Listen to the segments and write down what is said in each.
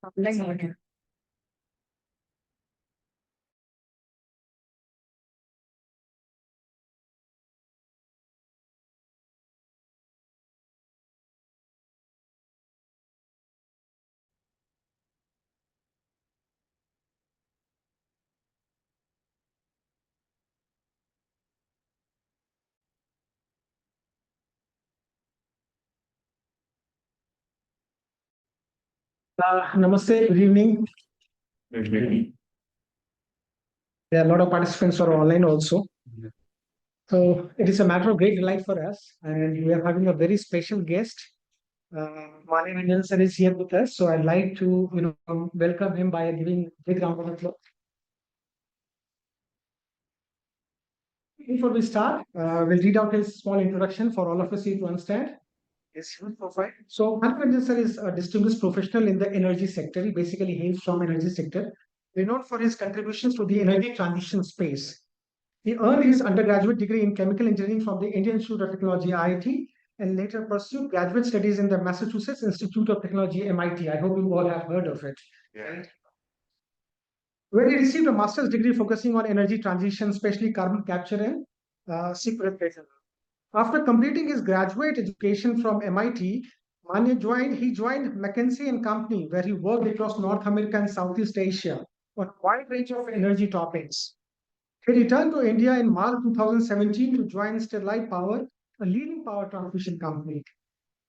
Online. Namaste, good evening. There are a lot of participants who are online also. So it is a matter of great delight for us, and we are having a very special guest. Mani Ranjan sir is here with us, so I'd like to welcome him by giving a big round of applause. Before we start, we'll read out his small introduction for all of us here to understand his human profile. So Mani Ranjan sir is a distinguished professional in the energy sector. He basically hails from energy sector, renowned for his contributions to the energy transition space. He earned his undergraduate degree in chemical engineering from the Indian Institute of Technology, IIT, and later pursued graduate studies in the Massachusetts Institute of Technology, MIT. I hope you all have heard of it. Yeah. Where he received a master's degree focusing on energy transition, especially carbon capture and sequestration. After completing his graduate education from MIT, he joined McKinsey and Company, where he worked across North America and Southeast Asia on a wide range of energy topics. He returned to India in March 2017 to join Sterlite Power, a leading power transmission company.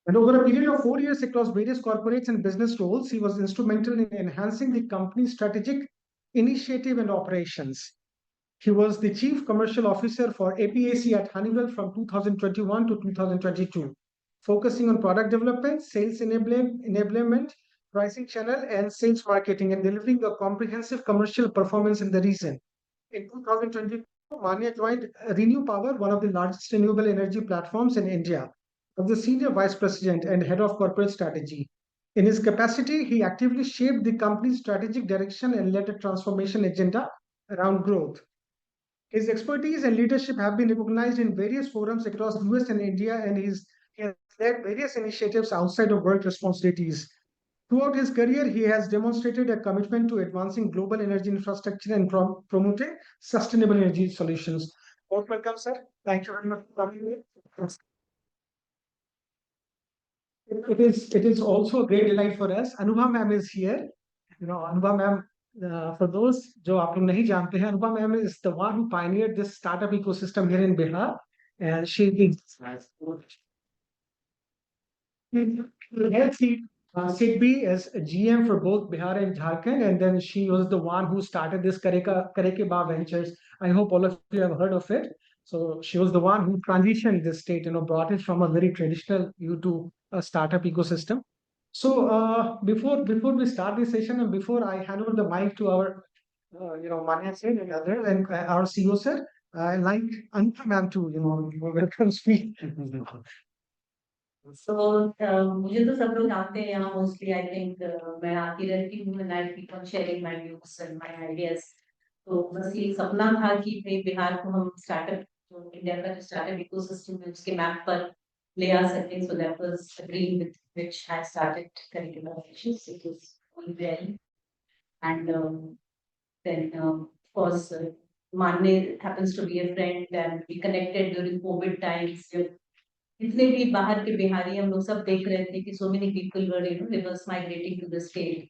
And over a period of 4 years across various corporates and business roles, he was instrumental in enhancing the company's strategic initiative and operations. He was the chief commercial officer for APAC at Honeywell from 2021 to 2022, focusing on product development, sales enablement, pricing channel, and sales marketing, and delivering a comprehensive commercial performance in the region. In 2022, Mania joined Renew Power, one of the largest renewable energy platforms in India, as the Senior Vice President and Head of Corporate Strategy. In his capacity, he actively shaped the company's strategic direction and led a transformation agenda around growth. His expertise and leadership have been recognized in various forums across the US and India, and he has led various initiatives outside of work responsibilities. Throughout his career, he has demonstrated a commitment to advancing global energy infrastructure and promoting sustainable energy solutions. Most welcome, sir. Thank you very much for coming here. It is also a great delight for us. Anubha ma'am is here. Anubha ma'am, for those जो आप लोग नहीं जानते हैं, Anubha ma'am is the one who pioneered this startup ecosystem here in Bihar, and she helped Sidbi as a GM for both Bihar and Jharkhand, and then she was the one who started this Kareke Ba Ventures. I hope all of you have heard of it. So she was the one who transitioned this state, brought it from a very traditional view to a startup ecosystem. So before we start this session, and before I hand over the mic to our Manya sir and others, and our CEO sir, I like Anupam ma'am to welcome speak. So मुझे तो सब लोग जानते हैं यहाँ mostly I think मैं आती रहती हूँ and I keep on sharing my views and my ideas तो बस ये सपना था कि भाई बिहार को हम स्टार्टअप जो इंडिया का जो स्टार्टअप इकोसिस्टम है उसके मैप पर ले आ सकें so that was a dream with which I started curricular actions it was going well and then of course Manne happens to be a friend and we connected during COVID times इतने भी बाहर के बिहारी हम लोग सब देख रहे थे कि so many people were reverse migrating to the state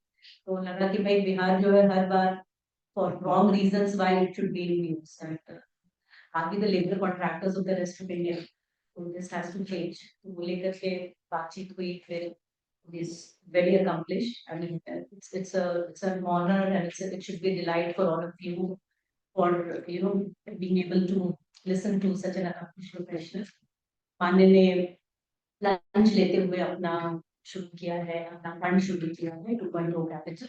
तो लगा कि भाई बिहार जो है हर बार for wrong reasons why it should be in news and are we the labor contractors of the rest of India so this has to change तो वो लेकर के बातचीत हुई फिर is very accomplished I mean it's an honor and it should be a delight for all of you for being able to listen to such an accomplished professional मान्य ने lunch लेते हुए अपना शुरू किया है अपना फंड शुरू किया है 2.0 capital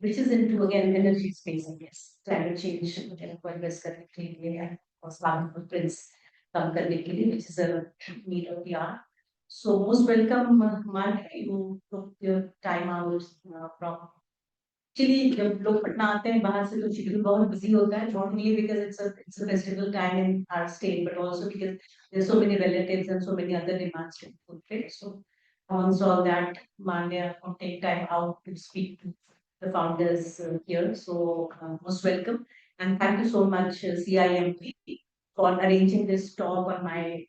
which is into again energy space I guess climate change को एड्रेस करने के लिए और carbon footprints कम करने के लिए which is a need of the hour so most welcome Man you took your time out from Actually, जब लोग पटना आते हैं बाहर से तो शेड्यूल बहुत बिजी होता है not only because it's a festival time in our state but also because there's so many relatives and so many other demands to fulfill so on all that, Manya will take time out to speak to the founders here. So most welcome. And thank you so much, CIMP, for arranging this talk on my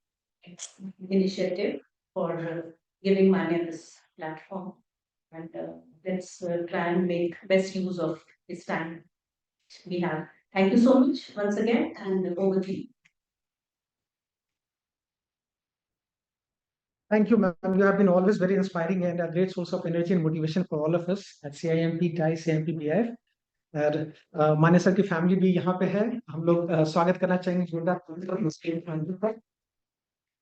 initiative, for giving Manya this platform. And let's try and make best use of this time we have. Thank you so much once again, and over to you. Thank you, ma'am. You have been always very inspiring and a great source of energy and motivation for all of us at CIMP, TIE, CIMP, BIF. और मान्य sir की family भी यहाँ पे है, हम लोग स्वागत करना चाहेंगे जोरदार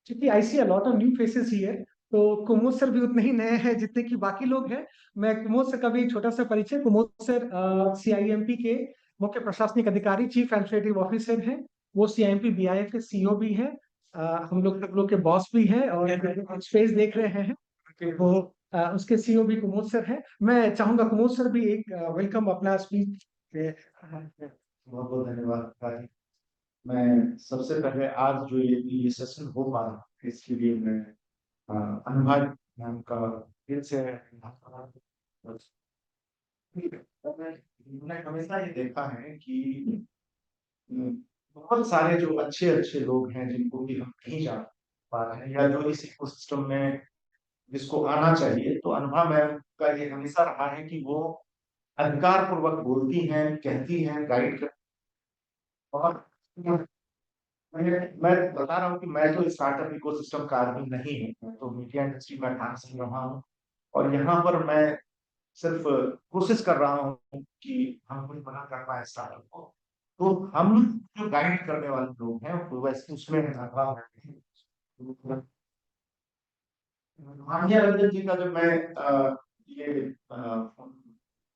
क्योंकि I see a lot of new faces here. तो कुमोद सर भी उतने ही नए हैं जितने कि बाकी लोग हैं। मैं कुमोद सर का भी एक छोटा सा परिचय। कुमोद सर CIMP के मुख्य प्रशासनिक अधिकारी, चीफ एडमिनिस्ट्रेटिव ऑफिसर हैं। वो CIMP BIF के CEO भी हैं। हम लोग के बॉस भी हैं और स्पेस देख रहे हैं वो उसके CEO भी कुमोद सर हैं। मैं चाहूंगा कुमोद सर भी एक वेलकम अपना स्पीच। बहुत बहुत धन्यवाद भाई। मैं सबसे पहले आज जो ये सेशन हो पा रहा है इसके लिए मैं अनुभव मैम का फिर से मैंने हमेशा ये देखा है कि बहुत सारे जो अच्छे अच्छे लोग हैं जिनको भी हम नहीं जान पा रहे हैं या जो इस इकोसिस्टम में जिसको आना चाहिए, तो अनुभव मैम का ये हमेशा रहा है कि वो अधिकार पूर्वक बोलती हैं, कहती हैं, गाइड कर। और मैं बता रहा हूँ कि मैं तो स्टार्टअप इकोसिस्टम का आदमी नहीं हूँ, मैं तो मीडिया इंडस्ट्री में 18 से रहा हूँ और यहाँ पर मैं सिर्फ कोशिश कर रहा हूँ कि हम कुछ बना कर पाए स्टार्टअप को। तो हम जो गाइड करने वाले लोग हैं वो वैसे उसमें भाग्य रंजन जी का जब मैं ये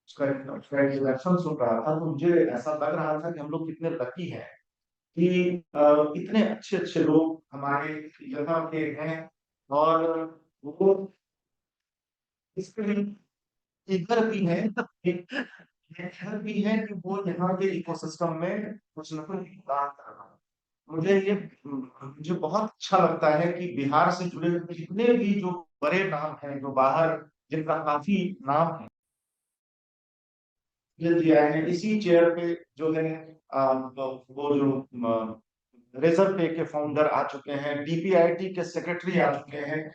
उसका इंट्रोडक्शन सुन रहा था तो मुझे ऐसा लग रहा था कि हम लोग कितने लकी हैं कि इतने अच्छे अच्छे लोग हमारे यहाँ के हैं और वो इसके इधर भी है इधर भी है कि वो यहाँ के इकोसिस्टम में कुछ न कुछ योगदान कर रहा है। मुझे बहुत अच्छा लगता है कि बिहार से जुड़े हुए जितने भी जो बड़े नाम हैं जो बाहर जिनका काफी नाम है जी आए हैं इसी चेयर पे जो है वो जो रिजर्व पे के फाउंडर आ चुके हैं, DPIIT के सेक्रेटरी आ चुके हैं,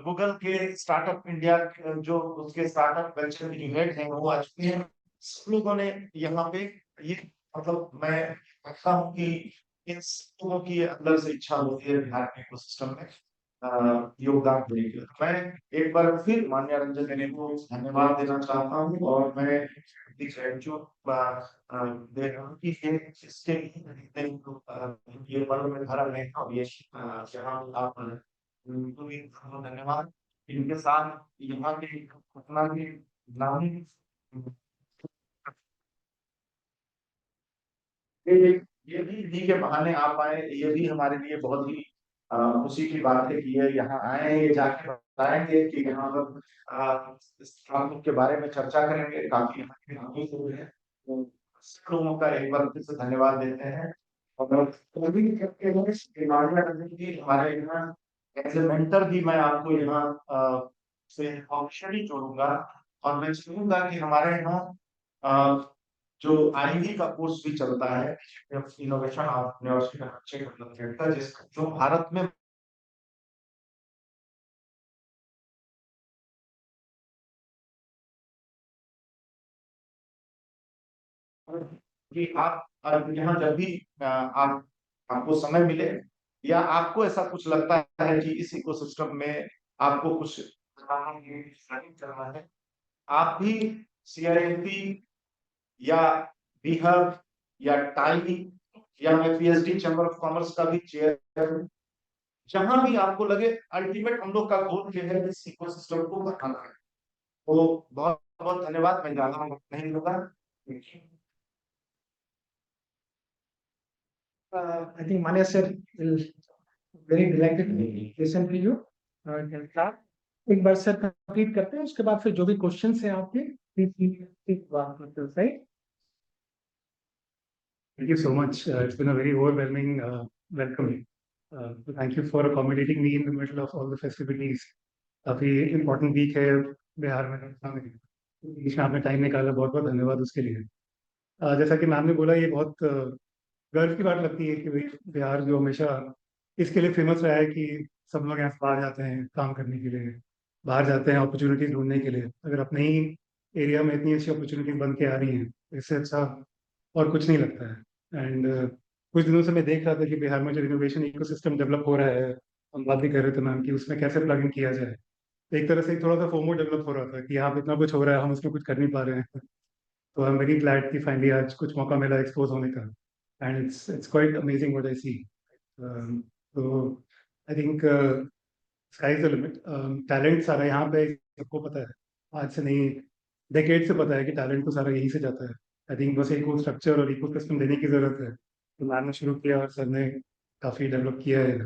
गूगल के स्टार्टअप इंडिया जो उसके स्टार्टअप वेंचर के हेड हैं वो आ चुके हैं। सब लोगों ने यहाँ पे ये मतलब मैं कहता हूँ कि इन सब लोगों की अंदर से इच्छा होती है बिहार के इकोसिस्टम में योगदान देने के लिए। मैं एक बार फिर मान्य रंजन देने को धन्यवाद देना चाहता हूँ और मैं जो दे रहा हूँ कि इसके ये पर्व में धरा है और ये जहाँ आप धन्यवाद। इनके साथ यहाँ के पटना के नामी ये भी इन्हीं के बहाने आप आए, ये भी हमारे लिए बहुत ही खुशी की बात है कि ये यहाँ आए, ये जाके बताएंगे कि यहाँ पर इस काम के बारे में चर्चा करेंगे। काफी यहाँ के नामी लोग हैं, तो सब लोगों का एक बार फिर से धन्यवाद देते हैं। और सभी जी हमारे यहाँ एज ए मेंटर भी मैं आपको यहाँ से ऑफिशियली जोड़ूंगा और मैं चाहूंगा कि हमारे यहाँ जो IB का कोर्स भी चलता है इनोवेशन एंटरप्रेन्योरशिप जिसका जो भारत में कि आप यहाँ जब भी आप आपको समय मिले या आपको ऐसा कुछ लगता है कि इस इकोसिस्टम में आपको कुछ करना है, आप भी CIMP या BIHAF या टाई या मैं PhD चैम्बर ऑफ कॉमर्स का भी चेयर हूँ। जहां भी आपको लगे अल्टीमेट हम लोग का गोल ये है इस इकोसिस्टम को बढ़ाना है। तो बहुत बहुत धन्यवाद। मैं ज्यादा नहीं लूंगा। I think Manya sir will very delighted to listen to you. एक बार सर कंप्लीट करते हैं, उसके बाद फिर जो भी क्वेश्चंस हैं आपके प्लीज बात करते हैं, right? Thank you so much. It's been a very overwhelming welcome. Thank you for accommodating me in the middle of all the festivities काफ़ी इम्पोर्टेंट वीक है बिहार में। बीच में आपने टाइम निकाला, बहुत बहुत धन्यवाद उसके लिए। जैसा कि मैम ने बोला, ये बहुत गर्व की बात लगती है कि भाई बिहार जो हमेशा इसके लिए फेमस रहा है कि सब लोग यहाँ से बाहर जाते हैं काम करने के लिए, बाहर जाते हैं अपॉर्चुनिटी ढूंढने के लिए। अगर अपने ही एरिया में इतनी अच्छी अपॉर्चुनिटी बन के आ रही हैं, तो इससे अच्छा और कुछ नहीं लगता है। एंड कुछ दिनों से मैं देख रहा था कि बिहार में जो इनोवेशन इकोसिस्टम डेवलप हो रहा है, हम बात भी कर रहे थे मैम कि उसमें कैसे प्लग इन किया जाए। तो एक तरह से थोड़ा सा फोमो डेवलप हो रहा था कि यहाँ पे इतना कुछ हो रहा है, हम उसमें कुछ कर नहीं पा रहे हैं। तो आई एम वेरी ग्लैड कि फाइनली आज कुछ मौका मिला एक्सपोज होने का। And it's quite amazing what I see. तो I think sky is the limit. Talent सारा यहाँ पे, सबको पता है, आज से नहीं डेकेड से पता है कि टैलेंट तो सारा यहीं से जाता है। आई थिंक बस एक स्ट्रक्चर और इको सिस्टम देने की जरूरत है। तो मैम ने शुरू किया और सर ने काफी डेवलप किया है।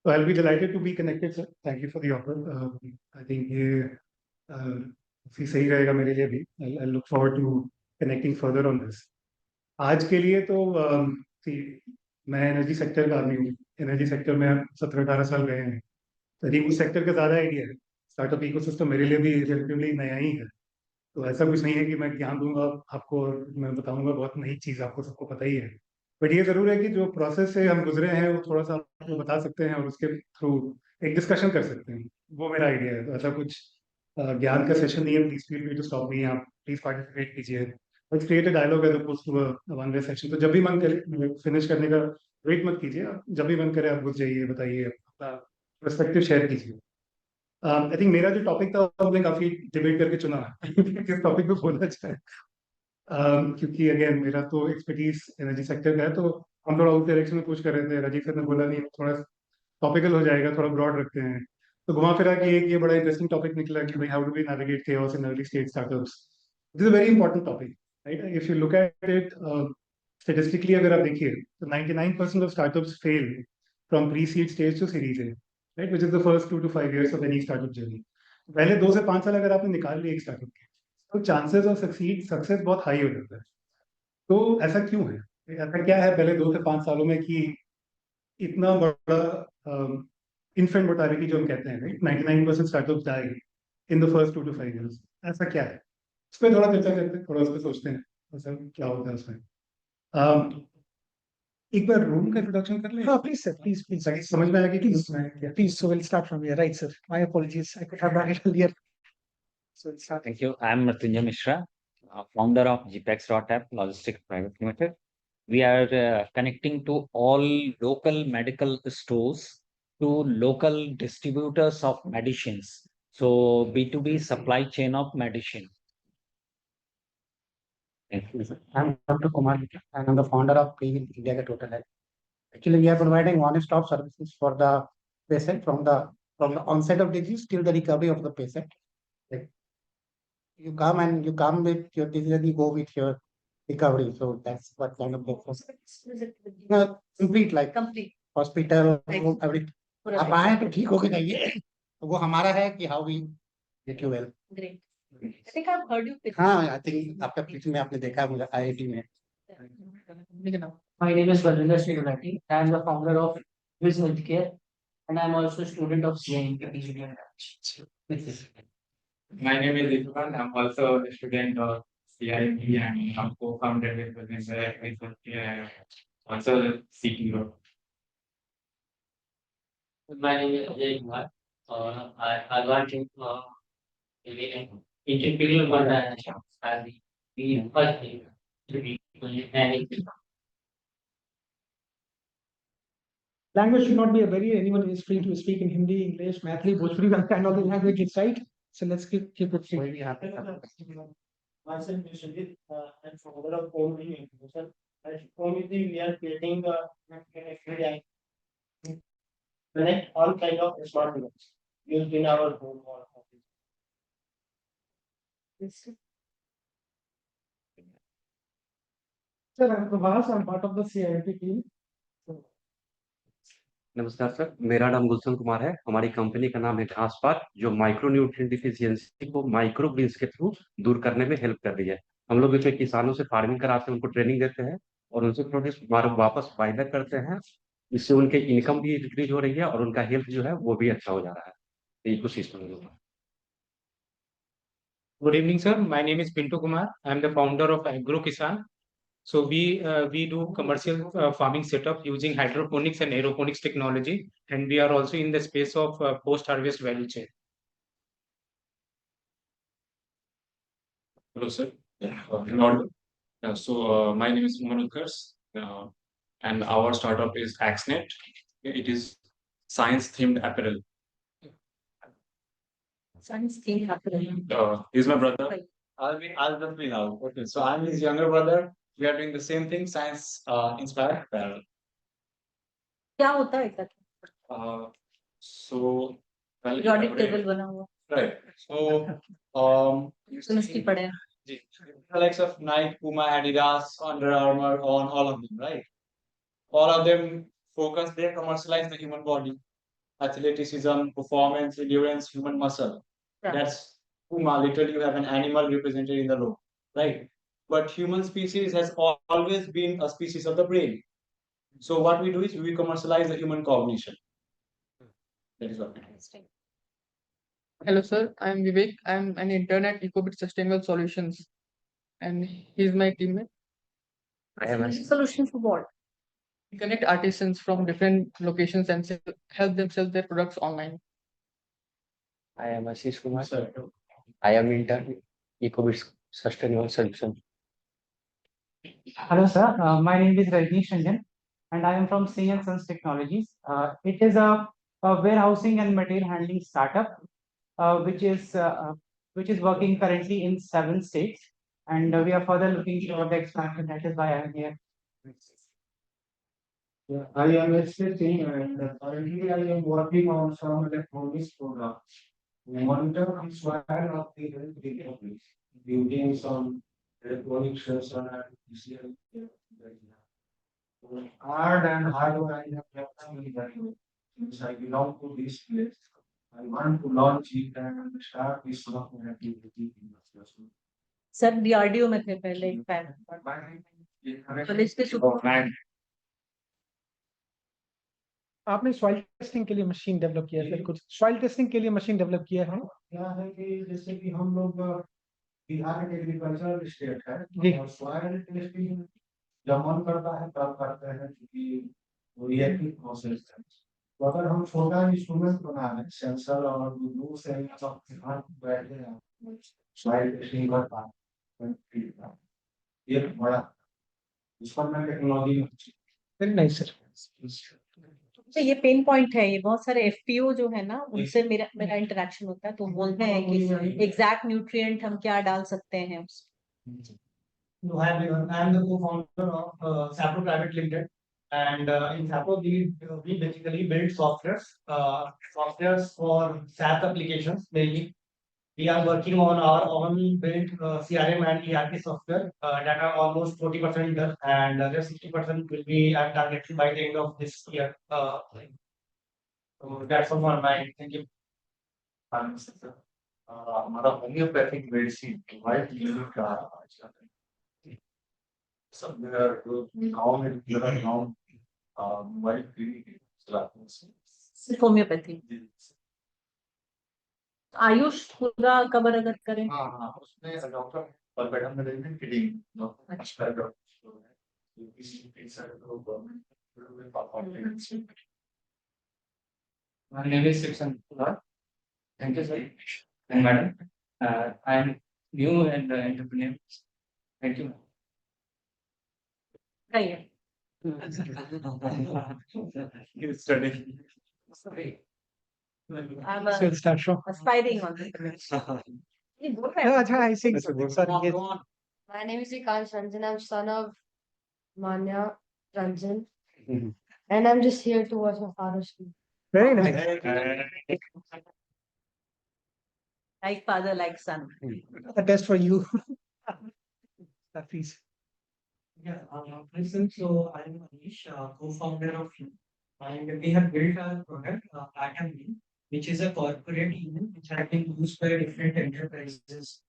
तो I will be delighted to be connected sir, thank you for the offer. I think ये काफी सही रहेगा मेरे लिए भी। I look forward to connecting further on this. आज के लिए तो see, मैं एनर्जी सेक्टर का आदमी हूँ। एनर्जी सेक्टर में 17-18 साल गए हैं। तो आई उस सेक्टर का ज़्यादा आइडिया है। स्टार्टअप इकोसिस्टम मेरे लिए भी रिलेटिवली नया ही है। तो ऐसा कुछ नहीं है कि मैं ज्ञान दूंगा आपको और मैं बताऊंगा बहुत नई चीज़, आपको सबको पता ही है। बट ये ज़रूर है कि जो प्रोसेस से हम गुजरे हैं वो थोड़ा सा आपको बता सकते हैं और उसके थ्रू एक डिस्कशन कर सकते हैं। वो मेरा आइडिया है। तो ऐसा कुछ ज्ञान का सेशन नहीं है। Please feel free to stop me, आप प्लीज पार्टिसिपेट कीजिए। Let's create a dialogue as opposed to a one way session. तो जब भी मन करे फिनिश करने का वेट मत कीजिए, आप जब भी मन करे आप घुस जाइए, बताइए, अपना पर्सपेक्टिव शेयर कीजिए। आई थिंक मेरा जो टॉपिक था वो हमने काफी डिबेट करके चुना किस टॉपिक पे बोलना चाहे। क्योंकि अगेन मेरा तो एक्सपर्टीज एनर्जी सेक्टर का है, तो हम थोड़ा उस डायरेक्शन में पूछ कर रहे थे। राजीव सर ने बोला नहीं, थोड़ा टॉपिकल हो जाएगा, थोड़ा ब्रॉड रखते हैं। तो घुमा फिरा के एक ये बड़ा इंटरेस्टिंग टॉपिक निकला कि भाई how do we navigate chaos in early stage startups। This is very important topic, right? If you look at it statistically, अगर आप देखिए तो 99% of startups fail from pre seed stage to series A, right, which is the first 2 to 5 years of any startup journey. पहले 2 से 5 साल अगर आपने निकाल लिए एक स्टार्टअप के, तो चांसेस ऑफ सक्सेस बहुत हाई हो जाता है। तो ऐसा क्यों है? ऐसा क्या है पहले 2 से 5 सालों में कि इतना बड़ा इन्फेंट मोर्टालिटी जो हम कहते हैं, right, 99% startups die in the first 2 to 5 years। ऐसा क्या है? इस पर थोड़ा चर्चा करते हैं, थोड़ा उस पर सोचते हैं ऐसा क्या होता है उसमें। एक बार रूम का इंट्रोडक्शन कर ले। हाँ, please, sir. Please, please. ताकि समझ में आएगा कि Please, इसमें क्या। please. So we'll start from here. Right, sir. My apologies. I could have done it earlier. So we'll start. Thank you. I'm Mrityunjay Mishra, founder of GPEX.app Logistics Private Limited. We are connecting to all local medical stores to local distributors of medicines. So B2B supply chain of medicine. Thank you. I'm Dr. Kumar Mitra, and I'm the founder of Clean India Total Health. Actually, we are providing one-stop services for the patient from the onset of disease till the recovery of the patient. Like, you come with your disease and you go with your recovery. So that's what kind of business. Complete like Complete. hospital, Right. everything. पूरा आप आए तो ठीक हो के जाइए। तो वो हमारा है कि how we get you well. Great. I think I've heard you pitch. हाँ, I think आपका pitch में आपने देखा है मुझे IIT में। My name is Balwinder Srigunati. I am the founder of Viz Healthcare, and I am also a student of CIMT PGDM branch. My name is Ishan. I'm also a student of CIP and I'm co-founder with Balwinder and also the CTO. My name is Ajay Kumar. I work in Imperial Organization as the first thing to be managed. Language should not be a barrier. Anyone is free to speak in Hindi, English, Mathli, Bhojpuri, and all the languages, right? So let's keep it free. Myself is Sujit, and founder of Home Innovation. At Home we are creating connect all kind of smart devices used in our home or office. Sir, I'm Prabhas. I'm part of the CIP team. नमस्कार sir, मेरा नाम गुलशन कुमार है। हमारी company का नाम है घास पात, जो माइक्रो न्यूट्रिएंट डिफिशियंसी को माइक्रो ग्रीन्स के थ्रू दूर करने में हेल्प कर रही है। हम लोग इसमें किसानों से फार्मिंग कराते हैं, उनको ट्रेनिंग देते हैं और उनसे प्रोडक्ट्स वापस बायबैक करते हैं। इससे उनके इनकम भी इंक्रीज हो रही है और उनका हेल्थ जो है वो भी अच्छा हो जा रहा है। इकोसिस्टम के ऊपर। Good evening, sir. My name is Pintu Kumar. I am the founder of Agro Kisan. So we do commercial farming setup using hydroponics and aeroponics technology, and we are also in the space of post-harvest value chain. Hello, sir. Ronaldo. My name is Umar Utkars, and our startup is Axnet. It is science-themed apparel. Science thing happening. He's my brother. I'll just be now. Okay, so I'm his younger brother. We are doing the same thing, science inspired apparel. क्या होता है तक? So, well, Periodic table बना हुआ. Right. So you Sunisky see पढ़े. the likes of Nike, Puma, Adidas, Under Armour, on all of them, right? All of them focus, they commercialize the human body, athleticism, performance, endurance, human muscle. Yeah. That's Puma. Literally, you have an animal represented in the logo, right? But human species has always been a species of the brain. So what we do is we commercialize the human cognition. That is what we do. Hello, sir. I'm Vivek. I'm an intern at Ecobit Sustainable Solutions, and he's my teammate. I am Solution for what? We connect artisans from different locations and help them sell their products online. I am Ashish Kumar. I am intern Ecobit Sustainable Solution. Hello, sir. My name is Rajneesh Ranjan, and I am from Singh & Sons Technologies. It is a warehousing and material handling startup, which is working currently in 7 states, and we are further looking for the expansion. That is why I am here. Yeah, I am assisting and currently I am working on some electronics products. We monitor the soil of the health recovery, building some electronic sensor and PCR. Hard and hardware I have kept in that since I belong to this place. I want to launch it and start this software activity in the future. Sir DRDO में थे पहले एक pan. College के शुरू. आपने soil testing के लिए machine develop किया है, कुछ सॉइल टेस्टिंग के लिए मशीन डेवलप किया है. क्या है कि जैसे कि हम लोग बिहार एक एग्रीकल्चरल स्टेट है जी. और सॉइल टेस्टिंग जब मन करता है तब करते हैं क्योंकि वो रिएक्टिव प्रोसेस है. तो अगर हम छोटा इंस्ट्रूमेंट बना लें सेंसर और दूर से सब हाथ बैठे हैं सॉइल टेस्टिंग कर पाए ये बड़ा इस पर मैं टेक्नोलॉजी वेरी नाइस सर. तो ये पेन पॉइंट है, ये बहुत सारे FPO जो है ना उनसे मेरा इंटरेक्शन होता है, तो बोलते हैं कि एग्जैक्ट न्यूट्रिएंट हम क्या डाल सकते हैं. Hi everyone, I am the co-founder of Sapro Private Limited, and in Sapro we basically build softwares for SaaS applications mainly. We are working on our own built CRM and ERP software that are almost 40% done, and the 60% will be targeted by the end of this year. So that's all for my. Thank you. हमारा homeopathic medicine white clinic का सब गाँव में गाँव white clinic चलाते हैं. सिर्फ homeopathy. Ayush पूरा कवर अगर करें. हाँ उसमें डॉक्टर पर मैडम मैनेजमेंट फीडिंग अच्छा डॉक्टर है किसी पेशेंट को गवर्नमेंट पापा. My name is Shikshan Kumar. Thank you, sir. And madam, I am new and entrepreneur. Thank you. सही है. He's studying. Sorry. I'm So start show. aspiring on this. ये बोल रहा है. अच्छा I think sorry. Yes. My name is Vikas Ranjan. I'm son of Manya Ranjan. And I'm just here to watch my father speak. Very nice. Like father, like son. A test for you. Please. Yeah, listen, so I'm Anish, co-founder of Hue, and we have built our product, Atom, which is a corporate email which has been used by different enterprises,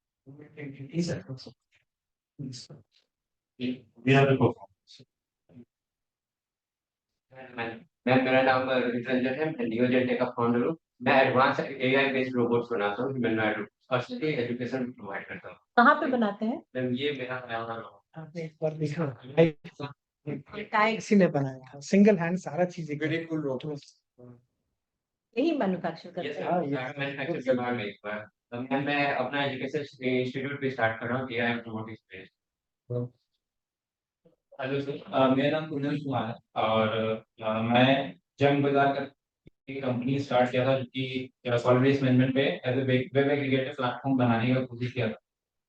entities across. We are the co-founders. मैं मेरा नाम रंजन है. मैं नियोजन take का founder हूँ. मैं advance AI based robots बनाता हूँ, मैंने फर्स्ट एजुकेशन प्रोवाइड करता हूँ। कहाँ पे बनाते हैं? मैम ये मेरा आपने एक बार देखा किसी ने बनाया था सिंगल हैंड सारा चीजें वेरी कूल रोबोट। यही मैन्युफैक्चर करते यस हैं? हाँ, सर, मैन्युफैक्चर के बारे में एक बार मैं अपना एजुकेशन इंस्टीट्यूट भी स्टार्ट कर रहा हूँ एआई रोबोटिक्स पे। हेलो सर, मेरा नाम कुंदन कुमार है और मैं जंग बाजार का एक कंपनी स्टार्ट किया था जो कि सॉलिड वेस्ट मैनेजमेंट पे as a web aggregator platform बनाने का कोशिश किया था।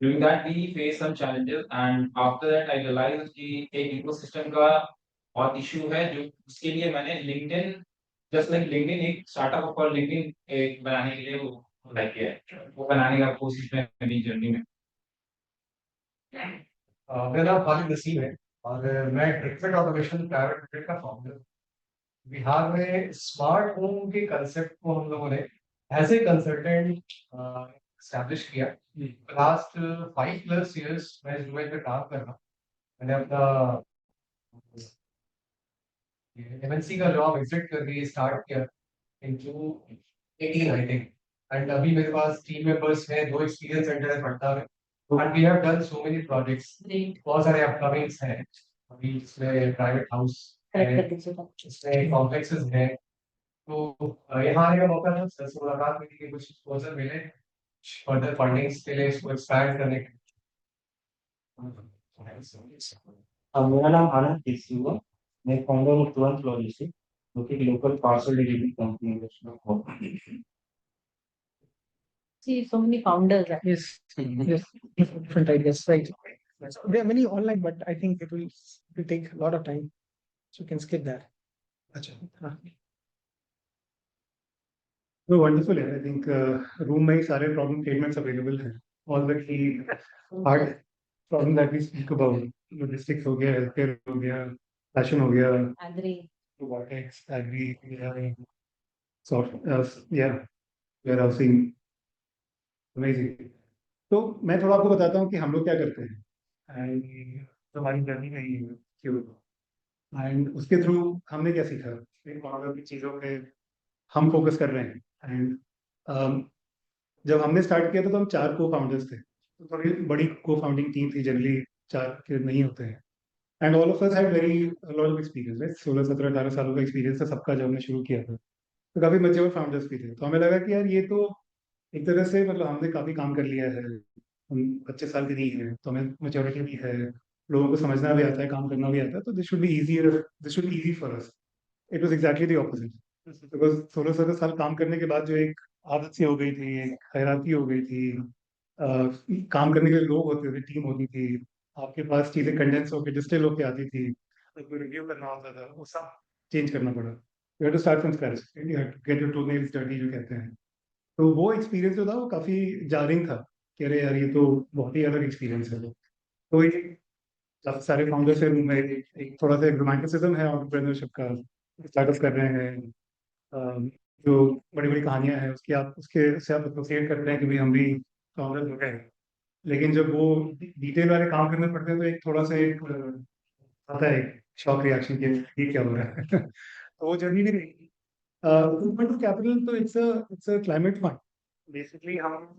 During that we faced some challenges and after that I realized कि एक इकोसिस्टम का बहुत इशू है जो उसके लिए मैंने LinkedIn जस्ट लाइक LinkedIn एक स्टार्टअप और LinkedIn एक बनाने के लिए वो लाइक किया है, वो बनाने का कोशिश में मेरी जर्नी में। मेरा नाम खालिद नसीम है और मैं टेक्निकल ऑटोमेशन प्राइवेट लिमिटेड का फाउंडर हूँ। बिहार में स्मार्ट होम के कंसेप्ट को हम लोगों ने एज ए कंसल्टेंट एस्टैब्लिश किया। लास्ट 5+ इयर्स मैं इस डोमेन पे काम कर रहा हूँ। मैंने अपना एमएनसी का जॉब एग्जिट करके स्टार्ट किया इन 2018 आई थिंक, एंड अभी मेरे पास टीम मेंबर्स हैं, 2 एक्सपीरियंस सेंटर है पटना में, and we have done so many projects. बहुत सारे अपकमिंग्स हैं अभी, इसमें प्राइवेट हाउस है, इसमें कॉम्प्लेक्सेस हैं। तो यहाँ आने का मौका था, सर से मुलाकात हुई कि कुछ प्रपोजल मिले फर्दर फंडिंग्स के लिए, इसको एक्सपैंड करने के। मेरा नाम आनंद केसी हुआ, मैं फाउंडर हूँ तुरंत लॉजिस्टिक, जो कि लोकल पार्सल डिलीवरी कंपनी है। See, so many founders. Yes, yes, different ideas, right? So there are many online, but I think it will take a lot of time, so you can skip that. अच्छा, हाँ. So wonderful है, I think room में ही सारे problem statements available हैं, all the key hard problem that we speak about, logistics हो गया, health care हो गया, फैशन हो गया, Agree. रोबोटिक्स, एग्री, सॉफ्ट या वेयर हाउसिंग, अमेजिंग। तो मैं थोड़ा आपको बताता हूँ कि हम लोग क्या करते हैं एंड हमारी जर्नी रही है क्यों, एंड उसके थ्रू हमने क्या सीखा, इन कौन की चीज़ों पे हम फोकस कर रहे हैं। एंड जब हमने स्टार्ट किया था तो हम 4 को फाउंडर्स थे, तो थोड़ी बड़ी को फाउंडिंग टीम थी, जनरली 4 के नहीं होते हैं। And all of us had very lot of experience, right, 16 17 18 सालों का एक्सपीरियंस था सबका जब हमने शुरू किया था, तो काफ़ी मैच्योर फाउंडर्स भी थे। तो हमें लगा कि यार ये तो एक तरह से मतलब हमने काफ़ी काम कर लिया है, हम 25 साल के नहीं है, तो हमें मेच्योरिटी भी है, लोगों को समझना भी आता है, काम करना भी आता है, तो this should be easier, this should be easy for us. It was exactly the opposite, because 16-17 साल काम करने के बाद जो एक आदत सी हो गई थी, एक हैरानी हो गई थी, काम करने के लिए लोग होते थे, टीम होती थी, आपके पास चीज़ें कंडेंस होकर डिस्टिल होकर आती थी, तो कोई रिव्यू करना होता था, वो सब चेंज करना पड़ा। You have to start from scratch, you have to get your toenails dirty जो कहते हैं। तो वो एक्सपीरियंस जो था वो काफ़ी जारिंग था कि अरे यार ये तो बहुत ही अलग एक्सपीरियंस है। तो ये काफ़ी सारे फाउंडर्स में एक थोड़ा सा रोमांटिसिज्म है एंटरप्रेन्योरशिप का, स्टार्टअप कर रहे हैं, जो बड़ी बड़ी कहानियां हैं उसकी आप उसके से आप एसोसिएट करते हैं कि भाई हम भी फाउंडर हो गए, लेकिन जब वो डिटेल वाले काम करने पड़ते हैं तो एक थोड़ा सा एक आता है शॉक रिएक्शन कि ये क्या हो रहा है। तो वो जर्नी भी रही। मूवमेंट ऑफ कैपिटल तो it's a climate fund, basically हम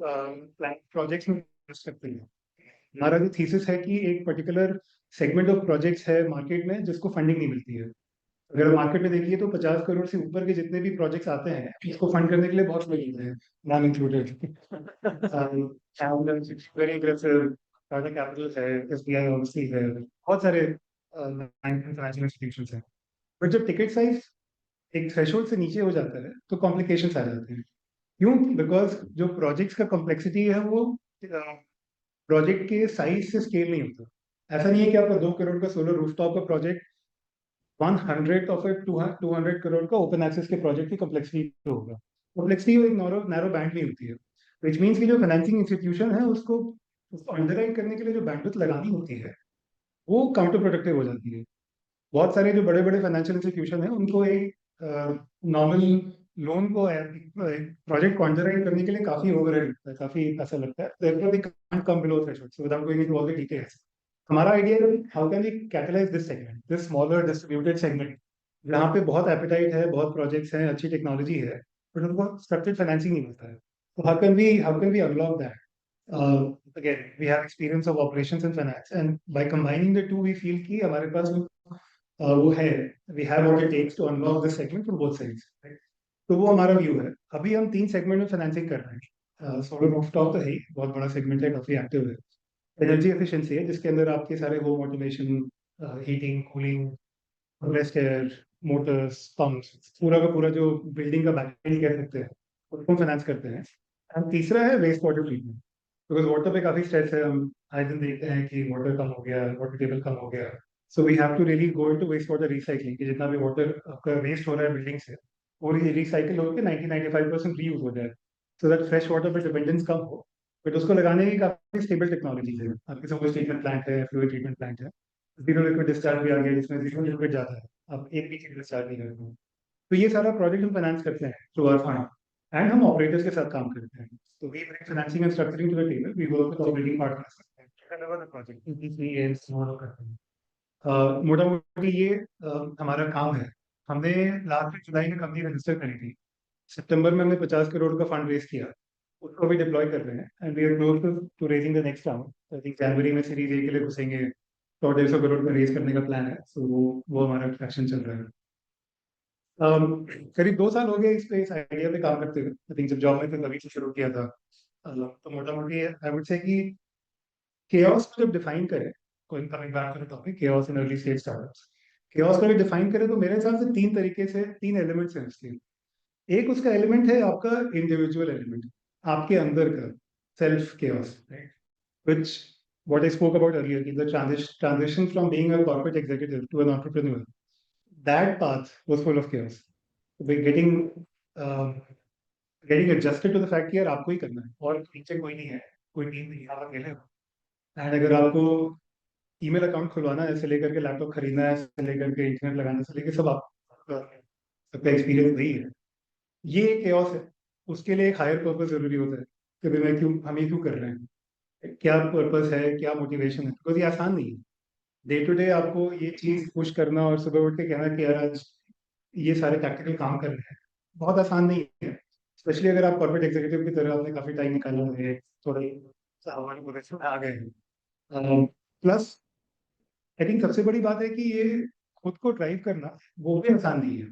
प्रोजेक्ट्स में इन्वेस्ट करते हैं। हमारा जो थीसिस है कि एक पर्टिकुलर सेगमेंट ऑफ प्रोजेक्ट्स है मार्केट में जिसको फंडिंग नहीं मिलती है। अगर मार्केट में देखिए तो 50 करोड़ से ऊपर के जितने भी प्रोजेक्ट्स आते हैं इसको फंड करने के लिए बहुत लोग होते हैं, non included. Very aggressive Tata capital है, एसबीआई ऑब्वियसली है, बहुत सारे फाइनेंशियल इंस्टीट्यूशंस हैं। बट जब टिकट साइज एक थ्रेशोल्ड से नीचे हो जाता है तो कॉम्प्लिकेशंस आ जाते हैं। क्यों? बिकॉज जो प्रोजेक्ट्स का कॉम्प्लेक्सिटी है वो प्रोजेक्ट के साइज से स्केल नहीं होता। ऐसा नहीं है कि आपका 2 करोड़ का सोलर रूफटॉप का प्रोजेक्ट 100 ऑफ ए 200 करोड़ का ओपन एक्सेस के प्रोजेक्ट की कॉम्प्लेक्सिटी होगा। कॉम्प्लेक्सिटी एक नैरो बैंड में होती है, विच मीन्स कि जो फाइनेंसिंग इंस्टीट्यूशन है उसको अंडरराइट करने के लिए जो बैंडविड्थ लगानी होती है वो काउंटर प्रोडक्टिव हो जाती है। बहुत सारे जो बड़े बड़े फाइनेंशियल इंस्टीट्यूशन है उनको एक नॉर्मल लोन को प्रोजेक्ट को अंडरराइट करने के लिए काफी ओवरहेड लगता है, काफी पैसा लगता है, therefore they can't come below threshold. So without going into all the details, हमारा आइडिया है how can we capitalise this segment, this smaller distributed segment, जहाँ पे बहुत एपेटाइट है, बहुत प्रोजेक्ट्स हैं, अच्छी टेक्नोलॉजी है, बट उनको स्ट्रक्चर्ड फाइनेंसिंग नहीं मिलता है। तो how can we unlock that? Again, we have experience of operations and finance, and by combining the two, we feel कि हमारे पास वो है, we have what it takes to unlock this segment from both sides, right? तो वो हमारा view है। अभी हम 3 सेगमेंट में फाइनेंसिंग कर रहे हैं। सोलर रूफटॉप तो है ही, बहुत बड़ा सेगमेंट है, काफी एक्टिव है। एनर्जी एफिशिएंसी है, जिसके अंदर आपके सारे home automation, heating, cooling, compressed air, Motors, pumps, पूरा का पूरा जो बिल्डिंग का बैकएंड कह सकते हैं, उसको फाइनेंस करते हैं। एंड तीसरा है waste water treatment, because water पे काफी स्ट्रेस है। हम आए दिन देखते हैं कि वाटर कम हो गया, वाटर टेबल कम हो गया। So we have to really go into waste water recycling, कि जितना भी वाटर आपका वेस्ट हो रहा है बिल्डिंग से, वो रिसाइकिल होकर 90-95% रीयूज हो जाए, सो दैट फ्रेश वाटर पे डिपेंडेंस कम हो। बट उसको लगाने की काफी स्टेबल टेक्नोलॉजी है। आपके सपोज ट्रीटमेंट प्लांट है, फ्लूइड ट्रीटमेंट प्लांट है, जीरो लिक्विड डिस्चार्ज भी आ गया, जिसमें जीरो लिक्विड जाता है, आप एक भी चीज डिस्चार्ज नहीं करते हो। तो ये सारा प्रोजेक्ट हम फाइनेंस करते हैं थ्रू आवर फंड, एंड हम ऑपरेटर्स के साथ काम करते हैं। तो we bring financing and structuring to the table, we work with operating partners to deliver the project in this 3 aims follow करते हैं। मोटा मोटी ये हमारा काम है। हमने लास्ट जुलाई में कंपनी रजिस्टर करी थी, सितंबर में हमने 50 करोड़ का फंड रेज किया, उसको भी डिप्लॉय कर रहे हैं, and we are close to raising the next round. I think जनवरी में सीरीज ए के लिए घुसेंगे, 100-150 करोड़ का रेज करने का प्लान है। सो वो हमारा एक्शन चल रहा है। करीब 2 साल हो गए इस आइडिया पे काम करते हुए। आई थिंक जब जॉब में थे तभी से शुरू किया था। तो मोटा मोटी आई वुड से कि केओस को जब डिफाइन करें, कोई coming back to the topic chaos in early stage startups, chaos को डिफाइन करें तो मेरे हिसाब से 3 तरीके से 3 एलिमेंट्स हैं इसके। एक उसका एलिमेंट है आपका इंडिविजुअल एलिमेंट, आपके अंदर का self chaos, right, which what I spoke about earlier, the transition from being a corporate executive to an entrepreneur, that path was full of chaos. We're getting adjusted to the fact कि यार आपको ही करना है और पीछे कोई नहीं है, कोई टीम नहीं है, आप अकेले हो। एंड अगर आपको ईमेल अकाउंट खुलवाना है, से लेकर के लैपटॉप खरीदना है, से लेकर के इंटरनेट लगाने से लेकर सब सबका एक्सपीरियंस वही है। ये chaos है, उसके लिए एक हायर पर्पस जरूरी होता है कि भाई हम ये क्यों कर रहे हैं, क्या पर्पस है, क्या मोटिवेशन है, बिकॉज ये आसान नहीं है। डे टू डे आपको ये चीज पुश करना और सुबह उठ के कहना कि यार आज ये सारे प्रैक्टिकल काम कर रहे हैं, बहुत आसान नहीं है। स्पेशली अगर आप कॉर्पोरेट एग्जीक्यूटिव की तरह आपने काफी टाइम निकाला है, थोड़े हमारे प्रोफेशन में आ गए हैं। प्लस आई थिंक सबसे बड़ी बात है कि ये खुद को ड्राइव करना वो भी आसान नहीं है।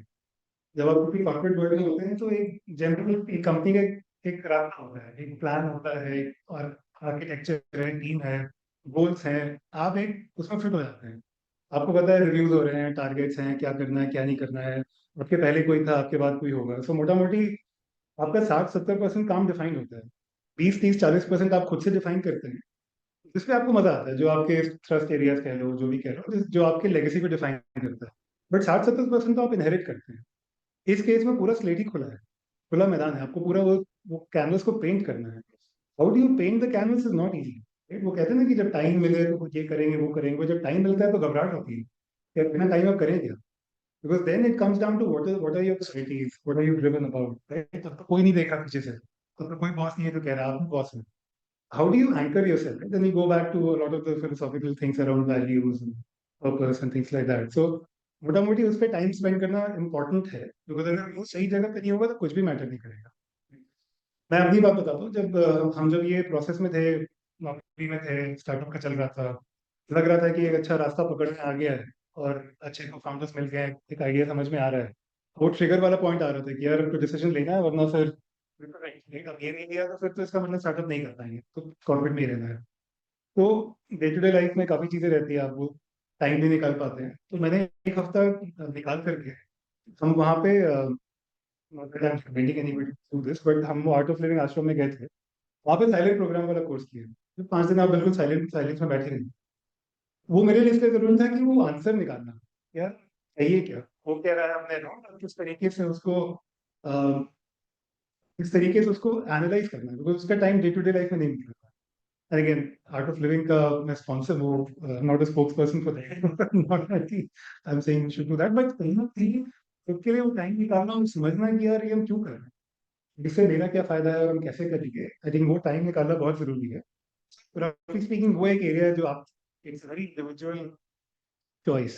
जब आप किसी कॉर्पोरेट वर्ल्ड में होते हैं तो एक जनरल एक कंपनी का एक रास्ता होता है, एक प्लान होता है, और आर्किटेक्चर है, टीम है, गोल्स हैं, आप एक उसमें फिट हो जाते हैं। आपको पता है रिव्यूज हो रहे हैं, टारगेट्स हैं, क्या करना है क्या नहीं करना है, आपके पहले कोई था, आपके बाद कोई होगा। सो मोटा मोटी आपका 60-70% काम डिफाइन होता है, 20-30-40% आप खुद से डिफाइन करते हैं, जिसमें आपको मजा आता है, जो आपके थ्रस्ट एरियाज कह लो, जो भी कह लो, जो आपके लेगेसी को डिफाइन करता है। बट 60-70% तो आप इनहेरिट करते हैं। इस केस में पूरा स्लेट ही खुला है, खुला मैदान है, आपको पूरा वो कैनवस को पेंट करना है। How do you paint the canvas is not easy. वो कहते हैं ना कि जब टाइम मिले तो ये करेंगे वो करेंगे, जब टाइम मिलता है तो घबराहट होती है कि बिना टाइम आप करें क्या, because then it comes down to what are your activities, what are you driven about, right. तब तो कोई नहीं देख रहा पीछे से, तब तो कोई बॉस नहीं है जो कह रहा है आप बॉस है। How do you anchor yourself, then you go back to a lot of the philosophical things around values and purpose and things like that. So मोटा मोटी उस पर टाइम स्पेंड करना इम्पोर्टेंट है, बिकॉज अगर वो सही जगह पे नहीं होगा तो कुछ भी मैटर नहीं करेगा। मैं अपनी बात बताता हूँ, जब ये प्रोसेस में थे, नौकरी में थे, स्टार्टअप का चल रहा था, लग रहा था कि एक अच्छा रास्ता पकड़ में आ गया है और अच्छे को फाउंडर्स मिल गए हैं, एक आइडिया समझ में आ रहा है। वो ट्रिगर वाला पॉइंट आ रहा था कि यार आपको डिसीजन लेना है, वरना फिर अब ये नहीं लिया तो फिर तो इसका मतलब स्टार्टअप नहीं कर पाएंगे, तो कॉर्पोरेट में ही रहना है। तो डे टू डे लाइफ में काफ़ी चीज़ें रहती है, आप वो टाइम भी निकाल पाते हैं। तो मैंने एक हफ्ता निकाल करके हम वहाँ पे बट हम वो आर्ट ऑफ लिविंग आश्रम में गए थे, वहाँ पे साइलेंट प्रोग्राम वाला कोर्स किया। तो 5 दिन आप बिल्कुल साइलेंस में बैठे रहे। वो मेरे लिए इसलिए जरूरी था कि वो आंसर निकालना, यार चाहिए क्या, हो क्या रहा है अपने अराउंड, और किस तरीके से उसको एनालाइज करना है, बिकॉज उसका time day to day life में नहीं मिल रहा। And again, Art of Living का मैं sponsor हूँ, not a spokesperson for that, not that I'm saying you should do that, but कहीं ना कहीं खुद के लिए वो टाइम निकालना और समझना कि यार ये हम क्यों कर रहे हैं, इससे मेरा क्या फायदा है और हम कैसे करेंगे। आई थिंक वो टाइम निकालना बहुत जरूरी है। रफली स्पीकिंग वो एक एरिया है जो आप, इट्स वेरी इंडिविजुअल चॉइस,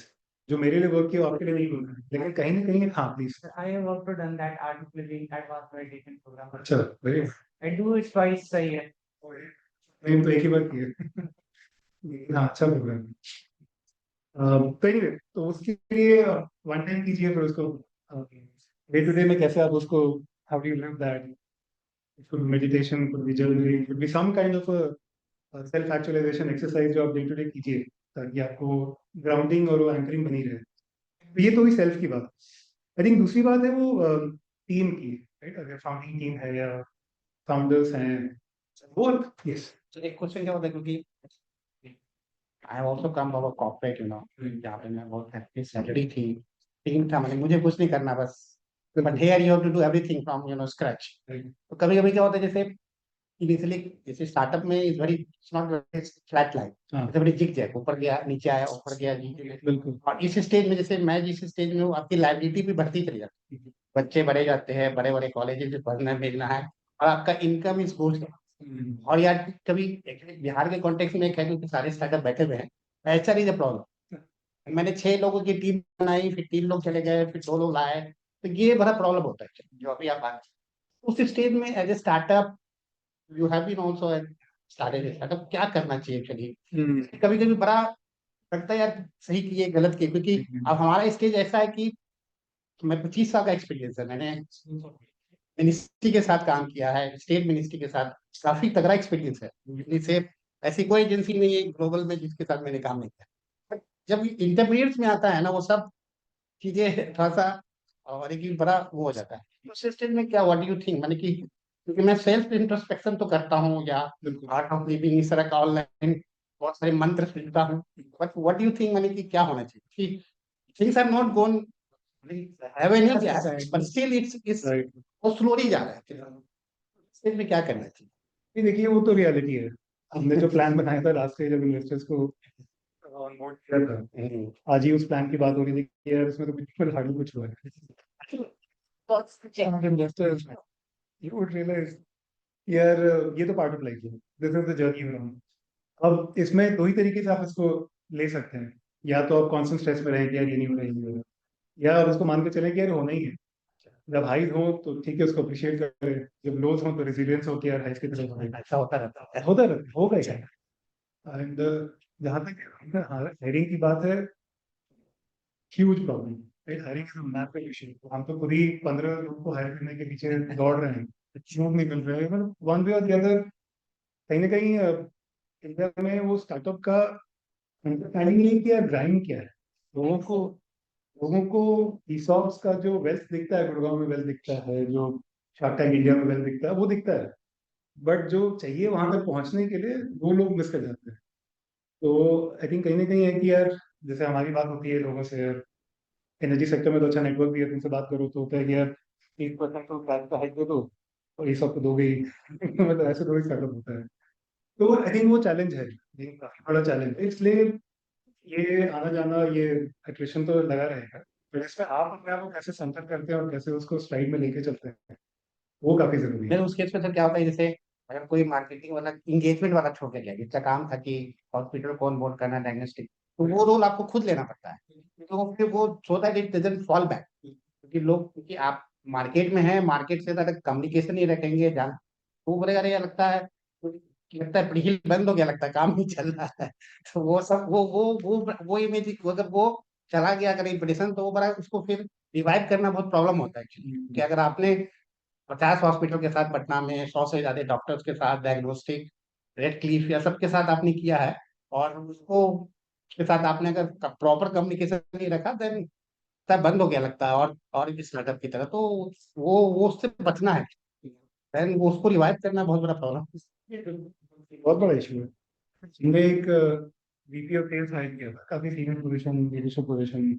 जो मेरे लिए वर्क किया वो आपके लिए नहीं बोल रहा है, लेकिन कहीं ना कहीं हाँ please. I have also done that artificial advanced meditation program. अच्छा very I do it twice a year. नहीं तो एक ही बार किया लेकिन हाँ अच्छा प्रोग्राम है। तो anyway, तो उसके लिए वन टाइम कीजिए, फिर उसको डे टू डे में कैसे आप उसको how do you live that, it could meditation, could be journaling, could be some kind of self actualisation exercise जो आप डे टू डे कीजिए ताकि आपको ग्राउंडिंग और वो एंकरिंग बनी रहे। तो ये तो हुई सेल्फ की बात। आई थिंक दूसरी बात है वो टीम की, राइट? अगर फाउंडिंग टीम है या फाउंडर्स हैं वो यस तो एक क्वेश्चन क्या होता है, क्योंकि I have also come from a corporate, जहाँ पे मैं बहुत हैप्पी सैलरी थी, टीम था, मतलब मुझे कुछ नहीं करना बस, but here you have to do everything from scratch. तो कभी कभी क्या होता है, जैसे इनिशियली जैसे स्टार्टअप में is very, it's not very flat line, जैसे बड़ी जिग जैग, ऊपर गया नीचे आया, ऊपर गया नीचे। बिल्कुल। और इस स्टेज में, जैसे मैं जिस स्टेज में हूँ, आपकी लाइबिलिटी भी बढ़ती चली जाती है, बच्चे बड़े जाते हैं, बड़े बड़े कॉलेजेस में पढ़ना भेजना है, और आपका इनकम इज गोल्स। और यार कभी actually बिहार के कॉन्टेक्स्ट में एक है, क्योंकि सारे स्टार्टअप बैठे हुए हैं, एचआर इज अ प्रॉब्लम। मैंने 6 लोगों की टीम बनाई, फिर 3 लोग चले गए, फिर 2 लोग लाए, तो ये बड़ा प्रॉब्लम होता है जो अभी आप बात। उस स्टेज में as a startup you have been also started startup, क्या करना चाहिए एक्चुअली? कभी कभी बड़ा लगता है यार सही किए गलत किए, क्योंकि अब हमारा स्टेज ऐसा है कि मैं 25 साल का एक्सपीरियंस है, मैंने मिनिस्ट्री के साथ काम किया है, स्टेट मिनिस्ट्री के साथ काफी तगड़ा एक्सपीरियंस है। से ऐसी कोई एजेंसी नहीं है ग्लोबल में जिसके साथ मैंने काम नहीं किया। बट जब इंटरमीडिएट्स में आता है ना, वो सब चीजें थोड़ा सा और एक बड़ा वो हो जाता है। उस स्टेज में क्या, व्हाट डू यू थिंक, मैंने कि क्योंकि मैं सेल्फ इंट्रोस्पेक्शन तो करता हूँ, या आर्ट ऑफ लिविंग इस तरह का ऑनलाइन बहुत सारे मंत्र सीखता हूँ, but what do you think, मैंने कि क्या होना चाहिए कि things are not gone have any, but still it's वो स्लोली जा रहा है, स्टेज में क्या करना चाहिए? ये देखिए वो तो रियलिटी है। हमने जो प्लान बनाया था लास्ट ईयर जब इन्वेस्टर्स को ऑन बोर्ड किया था, आज ही उस प्लान की बात हो रही थी कि यार इसमें तो कुछ हार्डली कुछ हुआ है। इन्वेस्टर्स यू वुड रियलाइज यार ये तो पार्ट ऑफ लाइफ है, this is the journey we on. अब इसमें दो ही तरीके से आप इसको ले सकते हैं, या तो आप कॉन्स्टेंट स्ट्रेस में रहें कि यार ये नहीं हो रहा, ये नहीं हो रहा, या आप उसको मान के चलें कि यार होना ही है। जब हाइज हो तो ठीक है उसको अप्रिशिएट करें, जब लोज हो तो रेजिलियंस हो कि यार हाइज की तरफ ऐसा होता रहता है, होता रहता होगा क्या। एंड जहाँ तक हायरिंग की बात है, huge problem, hiring is a massive issue. हम तो खुद ही 15 लोग को हायर करने के पीछे दौड़ रहे हैं, लोग नहीं मिल रहे हैं, मतलब वन वे और द अदर। कहीं ना कहीं इंडिया में वो स्टार्टअप का अंडरस्टैंडिंग नहीं कि यार ग्राइंड क्या है। लोगों को ईसॉप्स का जो वेल्थ दिखता है, गुड़गांव में वेल्थ दिखता है, जो शार्क टैंक इंडिया में वेल्थ दिखता है, वो दिखता है, बट जो चाहिए वहां तक पहुंचने के लिए वो लोग मिस कर जाते हैं। तो आई थिंक कहीं ना कहीं है कि यार जैसे हमारी बात होती है लोगों से, यार एनर्जी सेक्टर में तो अच्छा नेटवर्क भी है, तुमसे बात करो तो होता है कि यार 30% तो प्राइस का हाइक दे दो और ये सब तो दोगे ही मतलब ऐसे थोड़ी स्टार्टअप होता है। तो आई थिंक वो चैलेंज है, ये काफी बड़ा चैलेंज है, इसलिए ये आना जाना, ये एट्रिशन तो लगा रहेगा, पर इसमें आप अपने आप को कैसे संपर्क करते हैं और कैसे उसको स्ट्राइड में लेके चलते हैं, वो काफी जरूरी मेरे है। उस केस में सर क्या होता है, जैसे अगर कोई मार्केटिंग वाला इंगेजमेंट वाला छोड़ के गया, जिसका काम था कि हॉस्पिटल को ऑनबोर्ड करना, डायग्नोस्टिक, तो वो रोल आपको खुद लेना पड़ता है, तो फिर वो so that it doesn't fall back, क्योंकि लोग, क्योंकि आप मार्केट में है, मार्केट से ज्यादा कम्युनिकेशन नहीं रखेंगे, जान वो बोलेगा अरे यार लगता है पीढ़ी बंद हो गया, लगता है काम नहीं चल रहा है। तो वो सब वो इमेज अगर वो चला गया, अगर इंप्रेशन, तो वो बड़ा उसको फिर रिवाइव करना बहुत प्रॉब्लम होता है एक्चुअली, कि अगर आपने 50 हॉस्पिटल के साथ पटना में, 100 से ज्यादा डॉक्टर्स के साथ, डायग्नोस्टिक, रेड क्लिफ या सबके साथ आपने किया है, और उसको उसके साथ आपने अगर प्रॉपर कम्युनिकेशन नहीं रखा, देन सब बंद हो गया लगता है, और इस स्टार्टअप की तरह, तो वो उससे बचना है, देन वो उसको रिवाइव करना बहुत बड़ा प्रॉब्लम। बहुत बड़ा इशू है। हमने एक वीपी ऑफ सेल्स हायर किया था, काफी सीनियर पोजीशन, लीडरशिप पोजीशन,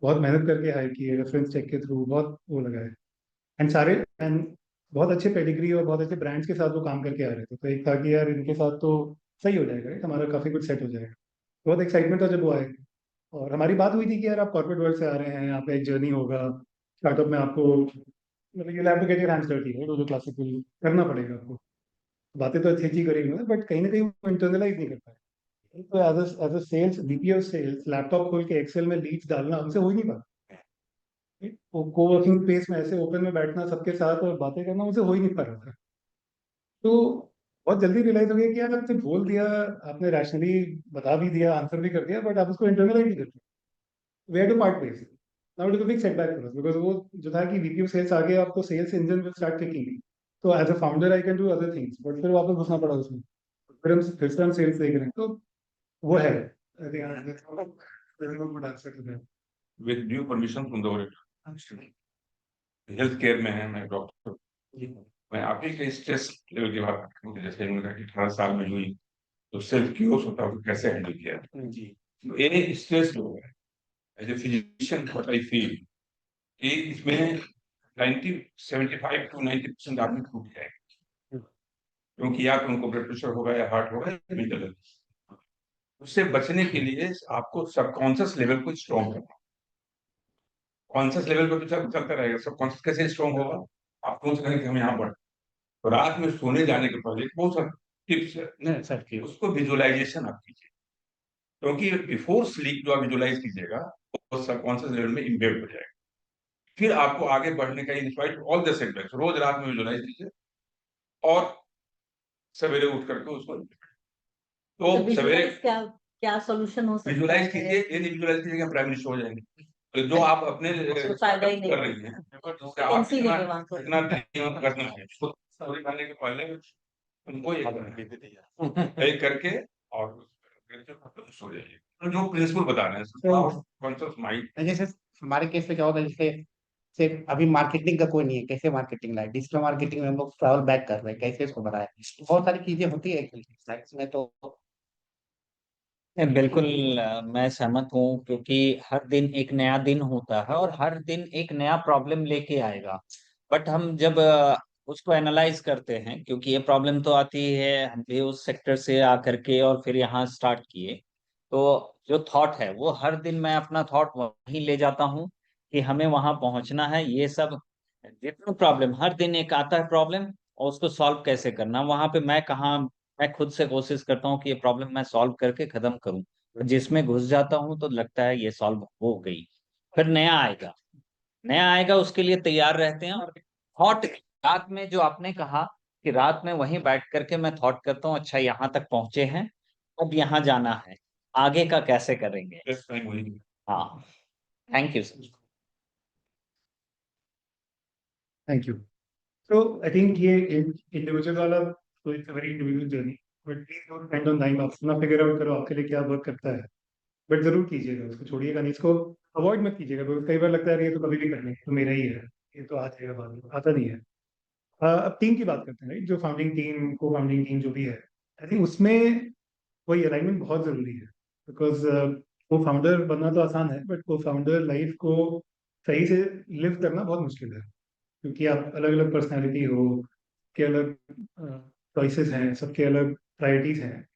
बहुत मेहनत करके हायर किए, रेफरेंस चेक के थ्रू बहुत वो लगा है, एंड बहुत अच्छे पेडिग्री और बहुत अच्छे ब्रांड्स के साथ वो काम करके आ रहे थे, तो एक था कि यार इनके साथ तो सही हो जाएगा, right? हमारा काफी कुछ सेट हो जाएगा। बहुत एक्साइटमेंट था जब वो आए, और हमारी बात हुई थी कि यार आप कॉर्पोरेट वर्ल्ड से आ रहे हैं, आपका एक जर्नी होगा स्टार्टअप में, आपको मतलब you have to get your hands dirty, right, वो जो क्लासिकल करना पड़ेगा आपको। बातें तो अच्छी अच्छी करी हुई है, बट कहीं ना कहीं वो इंटरनलाइज नहीं कर पाए। तो as a sales VP of sales laptop खोल के एक्सेल में लीड्स डालना हमसे हो ही नहीं पाता। वो कोवर्किंग स्पेस में ऐसे ओपन में बैठना सबके साथ और बातें करना मुझे हो ही नहीं पा रहा था। तो बहुत जल्दी रियलाइज हो गया कि यार आपने बोल दिया, आपने रैशनली बता भी दिया, आंसर भी कर दिया, बट आप उसको इंटरनलाइज नहीं करते। We had to part ways. Now it is a big setback for us because वो जो था कि VP ऑफ सेल्स आ गया, अब तो sales engine will start kicking. तो as a founder I can do other things, but फिर वापस घुसना पड़ा उसमें। फिर हम सेल्स देख रहे हैं, तो वो है। I think good answer to that. With due permission from the auditor, health care में है, मैं डॉक्टर, मैं आप ही के स्ट्रेस लेवल की बात करता हूँ। जैसे उन्होंने कहा कि 18 साल में हुई, तो सेल्फ क्यूर होता है, कैसे हैंडल किया जी। तो ये स्ट्रेस लोग है, as a physician what I feel कि इसमें 75 to 90% आदमी टूट जाएगा, क्योंकि या तो उनको ब्लड प्रेशर होगा या हार्ट होगा या मेंटल। उससे बचने के लिए आपको सबकॉन्शियस लेवल को स्ट्रॉन्ग करना। कॉन्शियस लेवल पे तो चलता रहेगा, सबकॉन्शियस कैसे स्ट्रॉन्ग होगा? आप सोच रहे हैं कि हम यहाँ पर, तो रात में सोने जाने के पहले बहुत सारे टिप्स है, उसको विजुअलाइजेशन आप कीजिए, क्योंकि बिफोर स्लीप जो आप विजुअलाइज कीजिएगा वो सबकॉन्शियस लेवल में इम्बेड हो जाएगा। फिर आपको आगे बढ़ने का, डिस्पाइट ऑल द सेटबैक्स, रोज रात में विजुअलाइज कीजिए और सवेरे उठ करके उसको, तो सवेरे क्या क्या सॉल्यूशन हो सकता विजुअलाइज है? कीजिए। ये नहीं विजुअलाइज कीजिए कि हम प्राइम मिनिस्टर हो जाएंगे, तो जो आप अपने उसको फायदा ही नहीं कर है। रही हैं, आप कैंसिल इतना नहीं है वहाँ पर। इतना नहीं करना है। सोने जाने के पहले उनको एक करके और सो जाइए, तो जो प्रिंसिपल बता रहे हैं कॉन्शियस माइंड। जैसे हमारे केस में क्या होता है, जैसे सिर्फ अभी मार्केटिंग का कोई नहीं है, कैसे मार्केटिंग लाए, डिजिटल मार्केटिंग में हम लोग ट्रैवल बैक कर रहे हैं, कैसे इसको बढ़ाए, बहुत सारी चीजें होती है इसमें तो। बिल्कुल मैं सहमत हूँ, क्योंकि हर दिन एक नया दिन होता है और हर दिन एक नया प्रॉब्लम लेके आएगा। बट हम जब उसको एनालाइज करते हैं, क्योंकि ये प्रॉब्लम तो आती है, हम भी उस सेक्टर से आकर के और फिर यहाँ स्टार्ट किए, तो जो थॉट है वो हर दिन मैं अपना थॉट वहीं ले जाता हूँ कि हमें वहां पहुंचना है। ये सब जितना प्रॉब्लम हर दिन एक आता है प्रॉब्लम, और उसको सॉल्व कैसे करना, वहां पे मैं कहाँ, मैं खुद से कोशिश करता हूँ कि ये प्रॉब्लम मैं सॉल्व करके खत्म करूँ। और जिसमें घुस जाता हूँ तो लगता है ये सॉल्व हो गई, फिर नया आएगा, नया आएगा, उसके लिए तैयार रहते हैं। और थॉट रात में जो आपने कहा कि रात में वहीं बैठ करके मैं थॉट करता हूँ, अच्छा यहाँ तक पहुंचे हैं, अब यहाँ जाना है, आगे का कैसे करेंगे। हाँ, thank you sir. Thank you. तो आई थिंक ये इंडिविजुअल वाला, तो it's a very individual journey, but please don't spend on time, आप अपना फिगर आउट करो आपके लिए क्या वर्क करता है, बट जरूर कीजिएगा, उसको छोड़िएगा नहीं, इसको अवॉइड मत कीजिएगा, बिकॉज कई बार लगता है ये तो कभी भी करने तो मेरा ही है, ये तो आ जाएगा बाद में, आता नहीं है। अब टीम की बात करते हैं, राइट, जो फाउंडिंग टीम, को फाउंडिंग टीम जो भी है, आई थिंक उसमें वही अलाइनमेंट बहुत जरूरी है, बिकॉज को फाउंडर बनना तो आसान है, बट को फाउंडर लाइफ को सही से लिव करना बहुत मुश्किल है, क्योंकि आप अलग अलग पर्सनैलिटी हो, के अलग चॉइसेस हैं, सबके अलग प्रायोरिटीज हैं,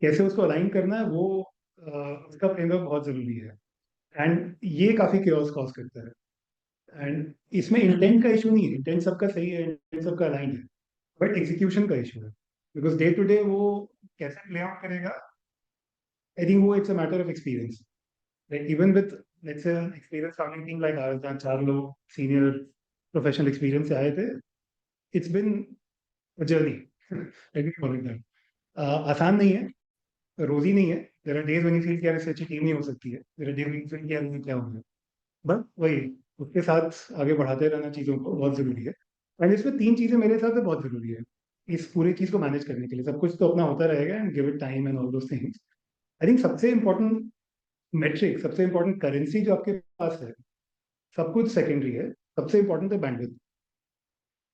कैसे उसको अलाइन करना है वो उसका फ्रेमवर्क बहुत जरूरी है। एंड ये काफी केओस कॉज करता है। एंड इसमें इंटेंट का इशू नहीं है, इंटेंट सबका सही है, इंटेंट सबका अलाइन है, बट एग्जीक्यूशन का इशू है, बिकॉज डे टू डे वो कैसे प्ले आउट करेगा, आई थिंक वो it's a matter of experience. Like even with let's say experience founding team like our, जहाँ 4 लोग सीनियर प्रोफेशनल एक्सपीरियंस से आए थे, इट्स बिन जर्नी। आसान नहीं है, रोजी नहीं है, there are days when you feel कि यार इससे अच्छी टीम नहीं हो सकती है, there are days when you feel कि यार ये क्या हो गया, बट वही उसके साथ आगे बढ़ाते रहना चीज़ों को बहुत ज़रूरी है। एंड इसमें 3 चीज़ें मेरे हिसाब से बहुत ज़रूरी है इस पूरी चीज़ को मैनेज करने के लिए। सब कुछ तो अपना होता रहेगा, and give it time and all those things. I think सबसे इंपॉर्टेंट मेट्रिक, सबसे इंपॉर्टेंट करेंसी जो आपके पास है, सब कुछ सेकेंडरी है, सबसे इंपॉर्टेंट है बैंडविड्थ।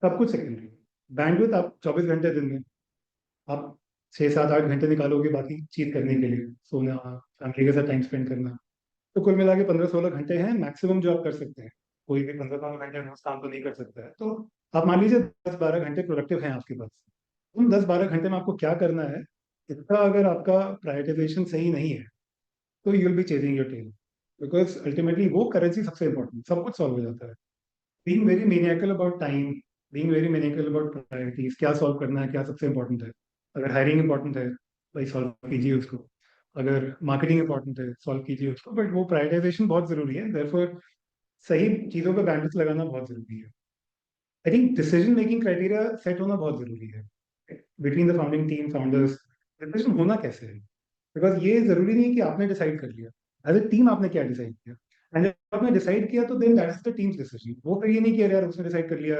सब कुछ सेकेंडरी। बैंडविड्थ आप 24 घंटे दिन में आप 6, 7, 8 घंटे निकालोगे बाकी चीज करने के लिए, सोना, फैमिली के साथ टाइम स्पेंड करना, तो कुल मिला के 15-16 घंटे हैं मैक्सिमम जो आप कर सकते हैं। कोई भी 15-16 घंटे में उस काम को नहीं कर सकता है, तो आप मान लीजिए 10-12 घंटे प्रोडक्टिव हैं आपके पास। उन 10-12 घंटे में आपको क्या करना है, इसका अगर आपका प्रायोरिटाइजेशन सही नहीं है, तो you will be chasing your tail, because ultimately वो करेंसी सबसे इंपॉर्टेंट, सब कुछ सॉल्व हो जाता है। Being very maniacal about time, being very maniacal about priorities, क्या सॉल्व करना है, क्या सबसे इंपॉर्टेंट है। अगर हायरिंग इंपॉर्टेंट है, भाई सॉल्व कीजिए उसको। अगर मार्केटिंग इंपॉर्टेंट है सॉल्व कीजिए उसको, बट वो प्रायोरिटाइजेशन बहुत जरूरी है, देयरफॉर सही चीजों पे बैंडविड्थ लगाना बहुत जरूरी है। I think decision making criteria set होना बहुत जरूरी है between the founding team founders. Decision होना कैसे है, बिकॉज ये जरूरी नहीं है कि आपने डिसाइड कर लिया, एज ए टीम आपने क्या डिसाइड किया, एंड जब आपने डिसाइड किया तो then that is the team's decision. वो फिर ये नहीं किया यार उसने डिसाइड कर लिया,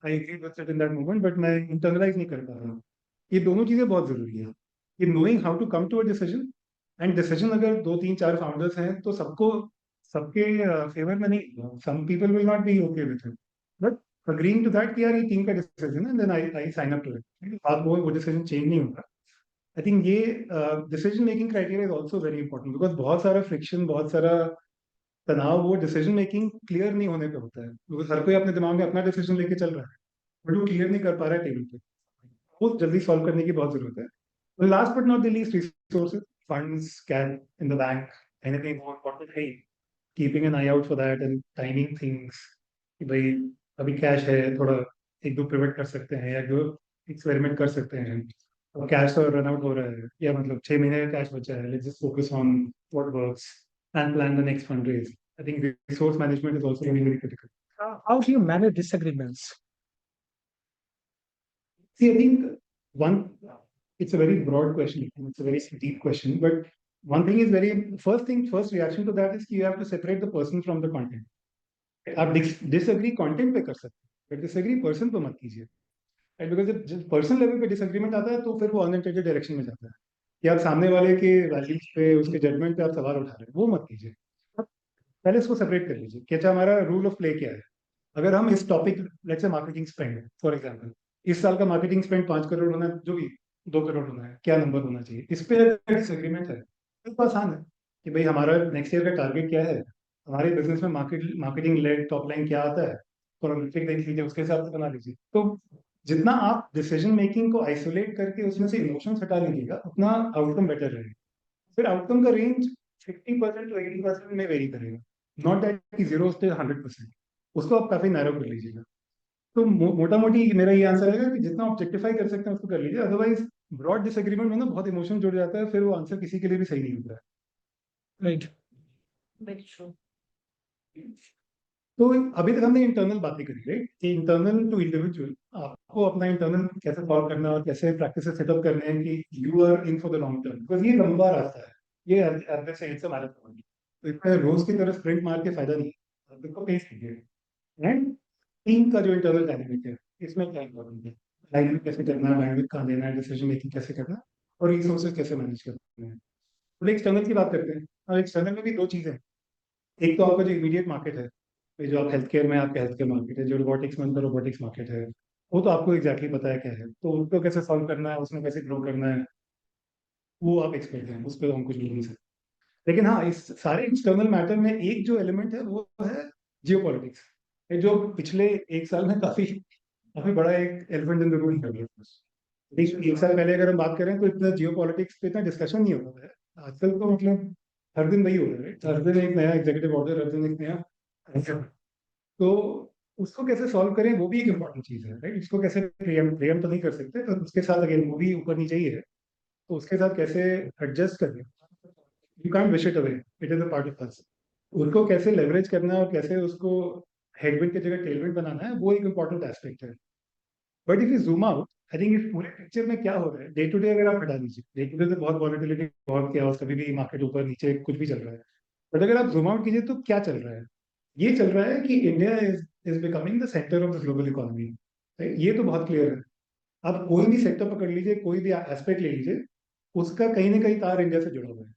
I agree with it in that moment, but मैं इंटरनलाइज नहीं कर पा रहा हूँ। ये दोनों चीजें बहुत जरूरी है, कि knowing how to come to a decision, and decision अगर 2 3 4 फाउंडर्स हैं तो सबको सबके फेवर में नहीं, some people will not be okay with it, but agreeing to that कि यार ये टीम का डिसीजन है, then I sign up to it, आप वो डिसीजन चेंज नहीं होगा। आई थिंक ये decision making criteria is also very important, because बहुत सारा फ्रिक्शन, बहुत सारा तनाव वो डिसीजन मेकिंग क्लियर नहीं होने पे होता है, बिकॉज हर कोई अपने दिमाग में अपना डिसीजन लेके चल रहा है, बट वो क्लियर नहीं कर पा रहा है टेबल पे, वो जल्दी सॉल्व करने की बहुत जरूरत है। Last but not the least, resources, funds, cash in the bank, anything more important है keeping an eye out for that and timing things, कि भाई अभी कैश है, थोड़ा 1 2 पिवट कर सकते हैं या 2 एक्सपेरिमेंट कर सकते हैं, और कैश तो रन आउट हो रहा है, या मतलब 6 महीने का कैश बचा है, let's just focus on what works and plan the next fund raise. I think resource management is also very critical. How do you manage disagreements? See, I think one, it's a very broad question, it's a very deep question, but one thing is very, first reaction to that is कि you have to separate the person from the content. आप disagree content पे कर सकते हैं, but disagree person पे मत कीजिए, right? Because जब पर्सनल लेवल पे डिसएग्रीमेंट आता है तो फिर वो अनइंटेंडेड डायरेक्शन में जाता है, कि आप सामने वाले के वैल्यूज पे, उसके जजमेंट पे आप सवाल उठा रहे हैं, वो मत कीजिए। पहले इसको सेपरेट कर लीजिए कि अच्छा हमारा रूल ऑफ प्ले क्या है। अगर हम इस topic, let's say marketing spend for example, इस साल का मार्केटिंग स्पेंड 5 करोड़ होना है, जो भी 2 करोड़ होना है, क्या नंबर होना चाहिए, इस पे डिसएग्रीमेंट है तो आसान है कि भाई हमारा नेक्स्ट ईयर का टारगेट क्या है, हमारे बिजनेस में मार्केटिंग लेड टॉप लाइन क्या आता है, तो मेट्रिक देख लीजिए, उसके हिसाब से बना लीजिए। तो जितना आप डिसीजन मेकिंग को आइसोलेट करके उसमें से इमोशंस हटा लीजिएगा, उतना आउटकम बेटर रहेगा। फिर आउटकम का रेंज 50% टू 80% में वेरी करेगा, नॉट दैट कि 0 से 100%, उसको आप काफी नैरो कर लीजिएगा। तो मोटा मोटी मेरा ये आंसर है कि जितना ऑब्जेक्टिफाई कर सकते हैं उसको कर लीजिए, अदरवाइज ब्रॉड डिसएग्रीमेंट में ना बहुत इमोशन जुड़ जाता है, फिर वो आंसर किसी के लिए भी सही नहीं होता है। Right. Very true. तो अभी तक हमने इंटरनल बातें करी, राइट, कि इंटरनल टू इंडिविजुअल आपको अपना इंटरनल कैसे सॉल्व करना है और कैसे प्रैक्टिस सेटअप करने हैं कि you are in for the long term, because ये लंबा रास्ता है, ये एज से इट्स अ मैराथन, तो इसमें रोज की तरह स्प्रिंट मार के फायदा नहीं है, आप इसको पेस कीजिए। एंड टीम का जो इंटरनल डायनेमिक है, इसमें क्या इम्पोर्टेंट है, डायनेमिक कैसे करना है, बैंडविड्थ कहाँ देना है, डिसीजन मेकिंग कैसे करना है, और रिसोर्सेज कैसे मैनेज करना है। तो एक्सटर्नल की बात करते हैं, और एक्सटर्नल में भी 2 चीजें हैं। एक तो आपका जो इमीडिएट मार्केट है, ये जो आप हेल्थ केयर में, आपके हेल्थ केयर मार्केट है, जो रोबोटिक्स में उनका रोबोटिक्स मार्केट है, वो तो आपको एग्जैक्टली पता है क्या है, तो उसको कैसे सॉल्व करना है, उसमें कैसे ग्रो करना है, वो आप एक्सपर्ट हैं, उस पर हम कुछ बोल नहीं सकते। लेकिन हाँ, इस सारे एक्सटर्नल मैटर में एक जो एलिमेंट है वो है जियो पॉलिटिक्स, जो पिछले 1 साल में काफी काफी बड़ा एक एलिफेंट इन द रूम है। 1 साल पहले अगर हम बात करें तो इतना जियो पॉलिटिक्स पे इतना डिस्कशन नहीं होता है, आजकल तो मतलब हर दिन वही हो रहा है, हर दिन एक नया एग्जीक्यूटिव ऑर्डर, हर दिन एक नया, तो उसको कैसे सॉल्व करें वो भी एक इम्पोर्टेंट चीज है, राइट। इसको कैसे प्रियम तो नहीं कर सकते, तो उसके साथ अगेन वो भी ऊपर नीचे ही है, तो उसके साथ कैसे एडजस्ट करें, you can't wish it away, it is a part of us. उसको कैसे लेवरेज करना है और कैसे उसको हेडविंड की जगह टेलविंड बनाना है, वो एक इम्पोर्टेंट एस्पेक्ट है। But if you zoom out, I think इस पूरे पिक्चर में क्या हो रहा है, डे टू डे अगर आप हटा दीजिए, डे टू डे तो बहुत वॉलेटिलिटी, बहुत क्या, कभी भी मार्केट ऊपर नीचे कुछ भी चल रहा है, बट अगर आप जूम आउट कीजिए तो क्या चल रहा है, ये चल रहा है कि India is becoming the centre of the global economy, ये तो बहुत क्लियर है। आप कोई भी सेक्टर पकड़ लीजिए, कोई भी एस्पेक्ट ले लीजिए, उसका कहीं ना कहीं तार इंडिया से जुड़ा हुआ है।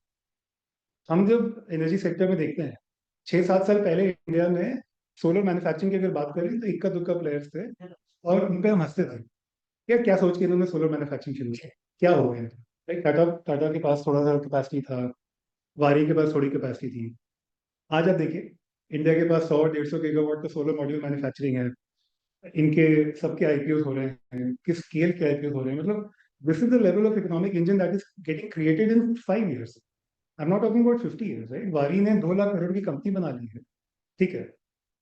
हम जब एनर्जी सेक्टर में देखते हैं, 6 7 साल पहले इंडिया में सोलर मैन्युफैक्चरिंग की अगर बात करें तो इक्का दुक्का प्लेयर्स थे, और उन पे हम हंसते थे, क्या सोच के इन्होंने सोलर मैन्युफैक्चरिंग शुरू की, क्या हो गया, लाइक टाटा के पास थोड़ा सा कैपेसिटी था, वारी के पास थोड़ी कैपेसिटी थी। आज आप देखिए, इंडिया के पास 100 150 गीगावाट का सोलर मॉड्यूल मैन्युफैक्चरिंग है, इनके सबके आईपीओ हो रहे हैं, किस स्केल के आईपीओ हो रहे हैं, मतलब this is the level of economic engine that is getting created in 5 years। I am not talking about 50 years, right. वारी ने 2 लाख करोड़ की कंपनी बना ली है, ठीक है,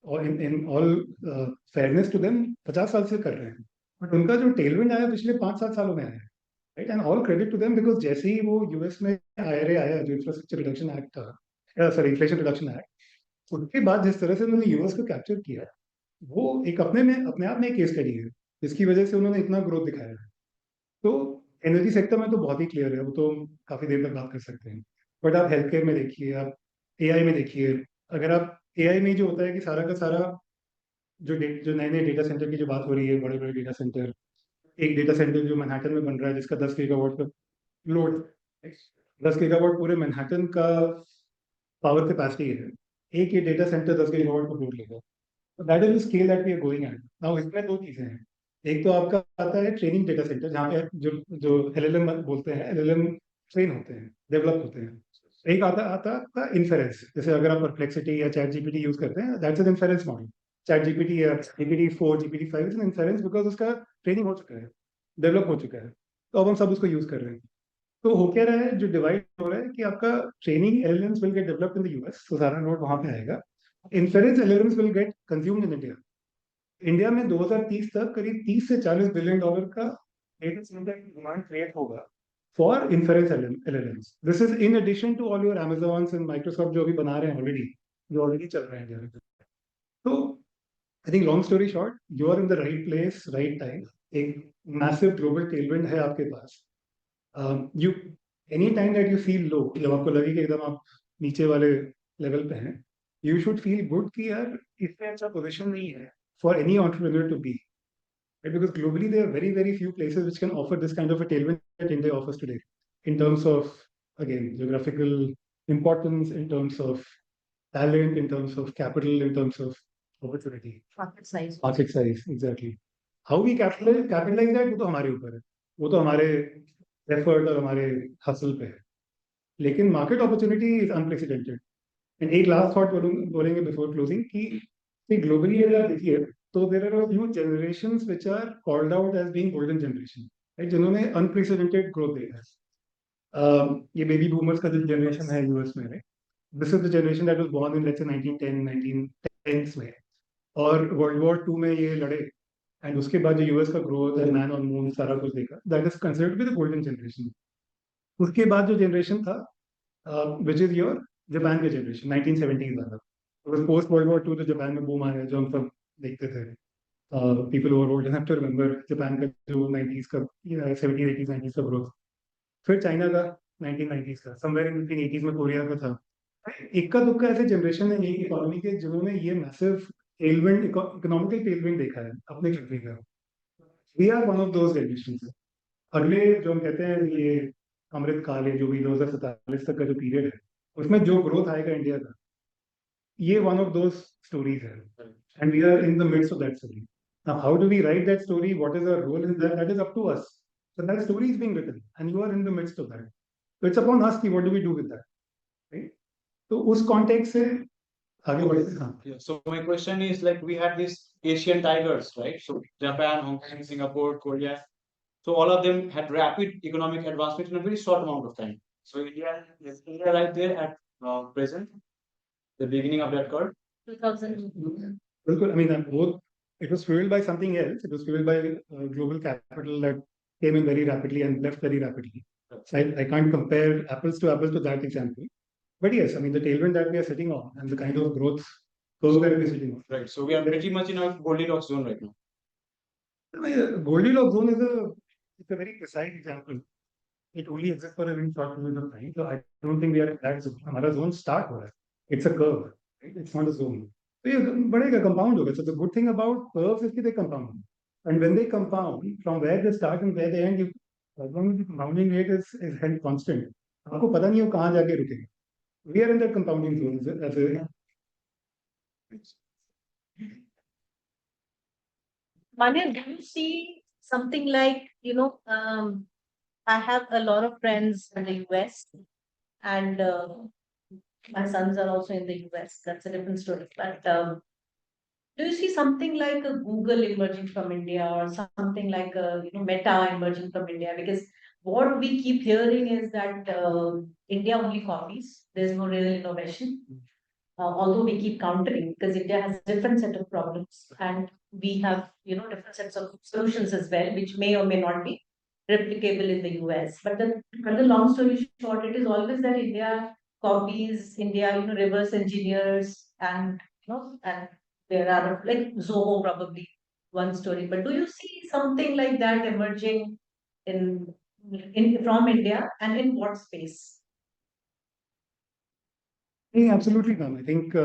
और in all fairness to them 50 साल से कर रहे हैं, बट उनका जो टेलविंड आया पिछले 5 7 सालों में आया है, right, and all credit to them because जैसे ही वो यूएस में IRA आया, जो इंफ्रास्ट्रक्चर रिडक्शन एक्ट था, सॉरी इन्फ्लेशन रिडक्शन एक्ट, उसके बाद जिस तरह से उन्होंने यूएस को कैप्चर किया, वो एक अपने आप में एक केस स्टडी है, जिसकी वजह से उन्होंने इतना ग्रोथ दिखाया है। तो एनर्जी सेक्टर में तो बहुत ही क्लियर है, वो तो काफी देर तक बात कर सकते हैं। बट आप हेल्थ केयर में देखिए, आप AI में देखिए, अगर आप AI में जो होता है कि सारा का सारा जो नए नए डेटा सेंटर की जो बात हो रही है, बड़े बड़े डेटा सेंटर, एक डेटा सेंटर जो मैनहट्टन में बन रहा है जिसका 10 गीगावाट का लोड, 10 गीगावाट पूरे मैनहट्टन का पावर कैपेसिटी है, एक ये डेटा सेंटर 10 गीगावाट को लोड लेगा। That is the scale that we are going at now. इसमें दो चीजें हैं, एक तो आपका आता है ट्रेनिंग डेटा सेंटर, जहाँ पे जो जो LLM बोलते हैं, LLM ट्रेन होते हैं, डेवलप होते हैं। एक आता आता आपका इन्फेरेंस, जैसे अगर आप परप्लेक्सिटी या चैट GPT यूज करते हैं, that's an inference model. Chat GPT या GPT-4 GPT-5 is an inference because उसका ट्रेनिंग हो चुका है, डेवलप हो चुका है, तो अब हम सब उसको यूज कर रहे हैं। तो हो क्या रहा है, जो डिवाइड हो रहा है कि आपका training LLMs will get developed in the US, तो सारा नोड वहां पे आएगा। Inference LLMs will get consumed in India. India में 2030 तक करीब 30 से 40 बिलियन डॉलर का डेटा सेंटर की डिमांड क्रिएट होगा for inference LLMs। This is in addition to all your Amazons and Microsoft जो अभी बना रहे हैं ऑलरेडी, जो ऑलरेडी चल रहे हैं इंडिया में। तो I think long story short, you are in the right place right time. एक मैसिव ग्लोबल टेलविंड है आपके पास। You any time that you feel low, जब आपको लगे कि एकदम आप नीचे वाले लेवल पे हैं, यू शुड फील गुड कि यार इससे अच्छा पोजीशन नहीं है for any entrepreneur to be, right? Because globally there are very few places which can offer this kind of a tailwind that India offers today, in terms of, again, geographical importance, in terms of talent, in terms of capital, in terms of opportunity, Market size. market size, exactly. How we capitalize that, वो तो हमारे ऊपर है, वो तो हमारे effort और हमारे hustle पे है। लेकिन market opportunity is unprecedented। And एक last thought बोलेंगे before closing कि ग्लोबली अगर आप देखिए तो there are few generations which are called out as being golden generation, right, जिन्होंने अनप्रेसिडेंटेड ग्रोथ देखा है। ये बेबी बूमर्स का जो जनरेशन है यूएस में, right, this is the generation that was born in let's say 1910s में, और वर्ल्ड वॉर 2 में ये लड़े, एंड उसके बाद जो यूएस का ग्रोथ है, मैन ऑन मून, सारा कुछ देखा, that is considered to be the golden generation. उसके बाद जो जनरेशन था, विच इज योर जापान के जनरेशन, 1970s वाला, पोस्ट वर्ल्ड वॉर 2 तो जापान में बूम आया जो हम सब देखते थे। People over old have to remember Japan का जो 90s का 70s 80s 90s का ग्रोथ, फिर चाइना का 1990s का, समवेयर इन बिटवीन 80s में कोरिया का था। इक्का दुक्का ऐसे जनरेशन है ये इकोनॉमी के जिन्होंने ये मैसिव टेलविंड, इकोनॉमिकल टेलविंड देखा है अपने कंट्री का। We are one of those generation. अगले जो हम कहते हैं ये अमृत काल है, जो भी 2047 तक का जो पीरियड है, उसमें जो ग्रोथ आएगा इंडिया का, ये वन ऑफ दोज स्टोरीज है, and we are in the midst of that story. Now how do we write that story, what is our role in that, that is up to us. So that story is being written and you are in the midst of that, so it's upon us कि what do we do with that, right. तो उस context से आगे बढ़े। हाँ, Yeah, so my question is like we had these Asian tigers, right? So Japan, Hong Kong, Singapore, Korea. So all of them had rapid economic advancement in a very short amount of time. So India is India right there at present, the beginning of that curve. 2000. बिल्कुल, I mean both, it was fueled by something else, it was fueled by global capital that came in very rapidly and left very rapidly. So I can't compare apples to that example. But yes, I mean the tailwind that we are sitting on and the kind of growth curve that we are sitting on. Right. So we are pretty much in a Goldilocks zone right now. Goldilocks zone is it's a very precise example. It only exists for a very short period of time. So I don't think we are in that zone. हमारा zone start हो रहा है. It's a curve, right? It's not a zone. So ये बढ़ेगा, compound होगा. So the good thing about curves is कि they compound. And when they compound, from where they start and where they end, as long as the compounding rate is held constant, आपको पता नहीं हो कहाँ जाके रुकेगा. We are in that compounding zone as a Manya, do you see something like, I have a lot of friends in the US, and my sons are also in the US. That's a different story. But do you see something like a Google emerging from India, or something like a Meta emerging from India? Because what we keep hearing is that India only copies. There's no real innovation. Although we keep countering, because India has different set of problems, and we have different sets of solutions as well, which may or may not be replicable in the US. But the long story short, it is always that India copies, India, reverse engineers, and and there are like Zoho probably one story. But do you see something like that emerging in from India, and in what space? Yeah, absolutely, ma'am. I think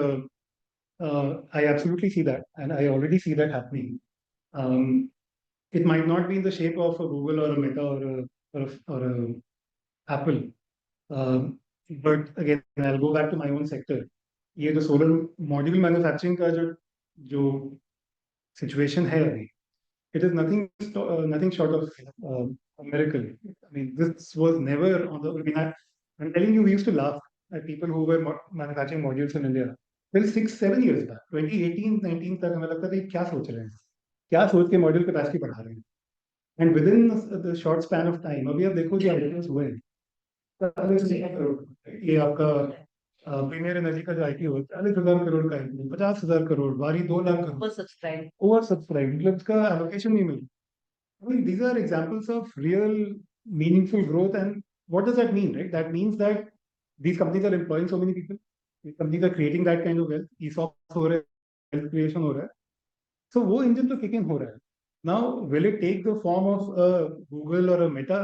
I absolutely see that, and I already see that happening. It might not be in the shape of a Google or a Meta or a Apple, but again, I'll go back to my own sector. ये जो solar module manufacturing का जो situation है अभी, it is nothing short of a miracle. I mean, this was never on the. I mean, I'm telling you, we used to laugh at people who were manufacturing modules in India. Well, 6-7 years back, 2018-19 तक हमें लगता था ये क्या सोच रहे हैं, क्या सोच के मॉड्यूल कैपेसिटी बढ़ा रहे हैं. And within the short span of time, अभी आप देखो जो आइडियाज हुए हैं, ये आपका प्रीमियर एनर्जी का जो आईपीओ 40,000 करोड़ का है, 50,000 करोड़, बारी 2 लाख करोड़, ओवर सब्सक्राइब, मतलब इसका एलोकेशन नहीं मिल. I mean, these are examples of real meaningful growth. And what does that mean, right? That means that these companies are employing so many people. These companies are creating that kind of wealth. ESOPs हो रहे हैं, wealth creation हो रहा है. So वो engine तो kick in हो रहा है. Now, will it take the form of a Google or a Meta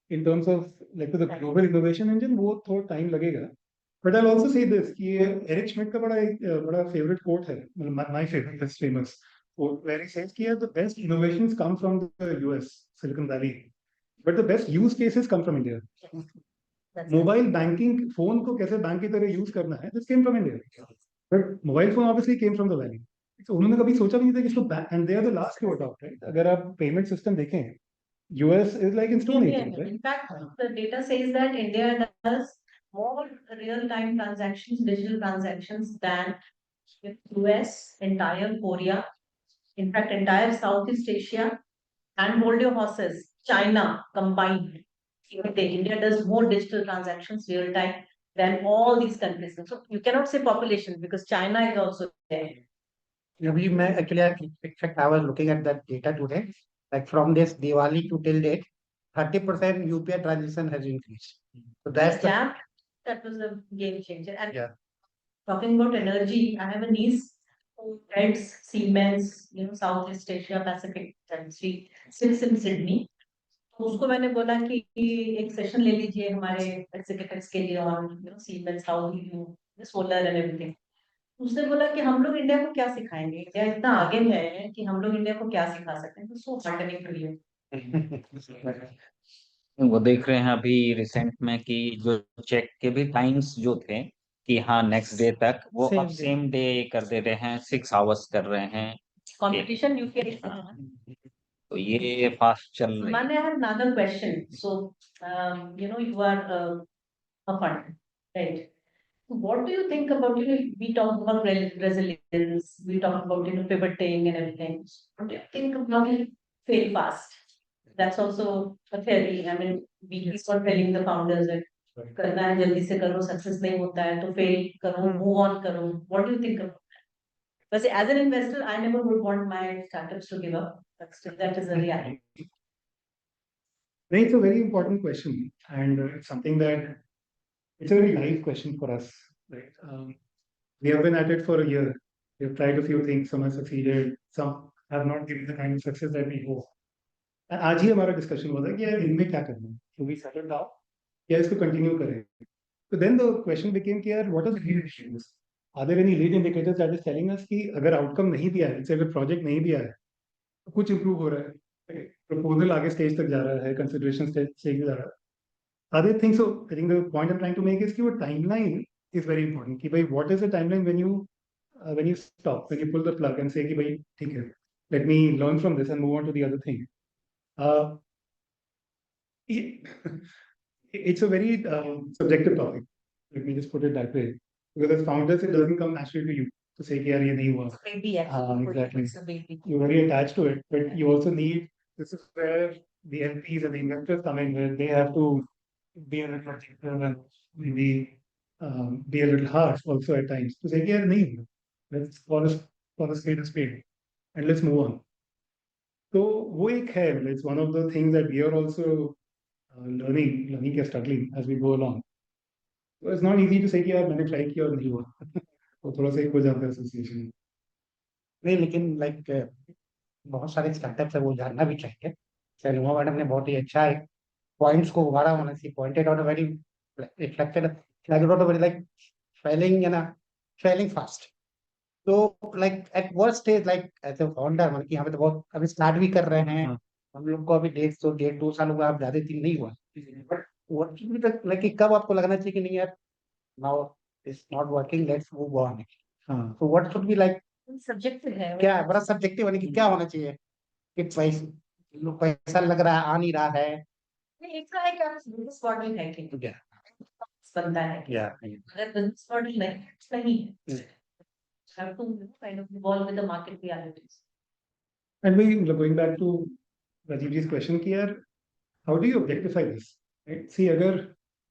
in terms of like the global innovation engine? वो थोड़ा time लगेगा. But I'll also say this कि Eric Schmidt का बड़ा favorite quote है, my favorite, is famous. Where he says that the best innovations come from the US, Silicon Valley, but the best use cases come from India. Mobile banking, phone को कैसे bank की तरह use करना है, this came from India. But mobile phone obviously came from the Valley. So उन्होंने कभी सोचा भी नहीं था कि इसको and they are the last to adopt, right? अगर आप payment system देखें, US is like in stone age, right? In fact, the data says that India does more real-time transactions, digital transactions than US, entire Korea, in fact, entire Southeast Asia, and hold your horses, China combined. India does more digital transactions real time than all these countries. So you cannot say population because China is also there. Actually, in fact, I was looking at that data today. Like from this Diwali to till date, 30% UPI transaction has increased. So that's that was a game changer. And talking about energy, I have a niece who heads Siemens, Southeast Asia Pacific Industry, sits in Sydney. तो उसको मैंने बोला कि एक session ले लीजिए हमारे executives के लिए on siemens how do you solar and everything. उसने बोला कि हम लोग इंडिया को क्या सिखाएंगे, इंडिया इतना आगे है कि हम लोग इंडिया को क्या सिखा सकते हैं. तो सो हार्टनिंग टू हियर. वो देख रहे हैं अभी रिसेंट में कि जो चेक के भी टाइम्स जो थे कि हाँ नेक्स्ट डे तक वो अब सेम डे कर दे रहे हैं, 6 आवर्स कर रहे हैं. Competition UK. तो ये फास्ट चल रही है. I have another question. So, you are a fund, right? What do you think about, we talk about resilience, we talk about, pivoting and everything. What do you think about fail fast? That's also a theory. I mean, we keep on telling the founders that करना है जल्दी से करो, success नहीं होता है तो fail करो, मूव ऑन करो. What do you think about that? But as an investor, I never would want my startups to give up. But still, that is a reality. It's a very important question, and it's something that it's a very live question for us. Right? We have been at it for a year. We have tried a few things. Some have succeeded. Some have not given the kind of success that we hope. And आज ही हमारा discussion हुआ था कि यार इनमें क्या करना है? Should we settle down? या इसको continue करें? So then the question became कि यार what are the lead indicators? Are there any lead indicators that is telling us कि अगर outcome नहीं भी आया, अगर project नहीं भी आया, तो कुछ improve हो रहा है, proposal आगे stage तक जा रहा है, consideration stage जा रहा है. Other things, so I think the point I'm trying to make is कि वो timeline is very important. कि भाई what is the timeline when you stop, when you pull the plug and say कि भाई ठीक है, let me learn from this and move on to the other thing. It's a very subjective topic. Let me just put it that way. Because as founders, it doesn't come naturally to you to say कि यार ये नहीं हुआ. Maybe actually, exactly. it's a baby. You're very attached to it, but you also need. This is where the LPs and the investors come in, where they have to be a little objective and maybe be a little harsh also at times to say कि यार नहीं, let's call a spade, and let's move on. तो वो एक है, it's one of the things that we are also learning या struggling as we go along. तो it's not easy to say कि यार मैंने ट्राई किया और नहीं हुआ। वो थोड़ा सा एक हो जाता है एसोसिएशन। नहीं, लेकिन लाइक बहुत सारे स्टार्टअप्स है, वो जानना भी चाहिए। शैलुमा मैडम ने बहुत ही अच्छा एक पॉइंट्स को उभारा, होना सी pointed out a very reflected like failing है ना, फेलिंग फास्ट। तो like at worst stage, like as a founder, मतलब कि हमें तो बहुत अभी स्टार्ट भी कर रहे हैं, हम लोग को अभी 1.5 2 साल हुआ, आप ज्यादा दिन नहीं हुआ, बट वर्किंग भी तक लाइक कब आपको लगना चाहिए कि नहीं यार, now it's not working, let's move on. तो what should be like, subjective है क्या है बड़ा सब्जेक्टिव है कि क्या होना चाहिए कि पैसा लग रहा है, आ नहीं रहा है, नहीं, एक तो है कि आप बिजनेस मॉडल है कि नहीं, बनता है कि अगर बिजनेस मॉडल नहीं है, have to kind of evolve with the market realities. And we going back to Rajiv ji's question कि यार how do you objectify this? Right? See, अगर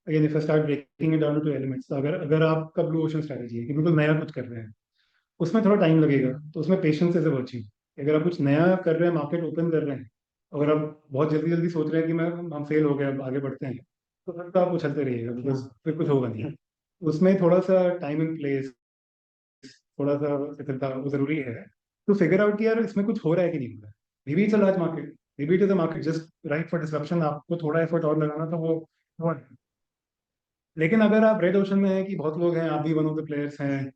again if I start breaking it down to elements, तो अगर आपका blue ocean strategy है कि बिल्कुल नया कुछ कर रहे हैं, उसमें थोड़ा टाइम लगेगा, तो उसमें पेशेंस इज अ वर्च्यू। अगर आप कुछ नया कर रहे हैं, मार्केट ओपन कर रहे हैं, अगर आप बहुत जल्दी जल्दी सोच रहे हैं कि मैं हम फेल हो गए, अब आगे बढ़ते हैं, तो फिर तो आप उछलते रहिएगा, बिकॉज फिर कुछ होगा नहीं। उसमें थोड़ा सा टाइम एंड प्लेस, थोड़ा सा स्थिरता वो जरूरी है टू फिगर आउट कि यार इसमें कुछ हो रहा है कि नहीं हो रहा है। May be it's a large market, may be it is a market just right for disruption, आपको थोड़ा एफर्ट और लगाना था, वो लेकिन अगर आप रेड ओशन में है कि बहुत लोग हैं, आप भी वन ऑफ द प्लेयर्स हैं,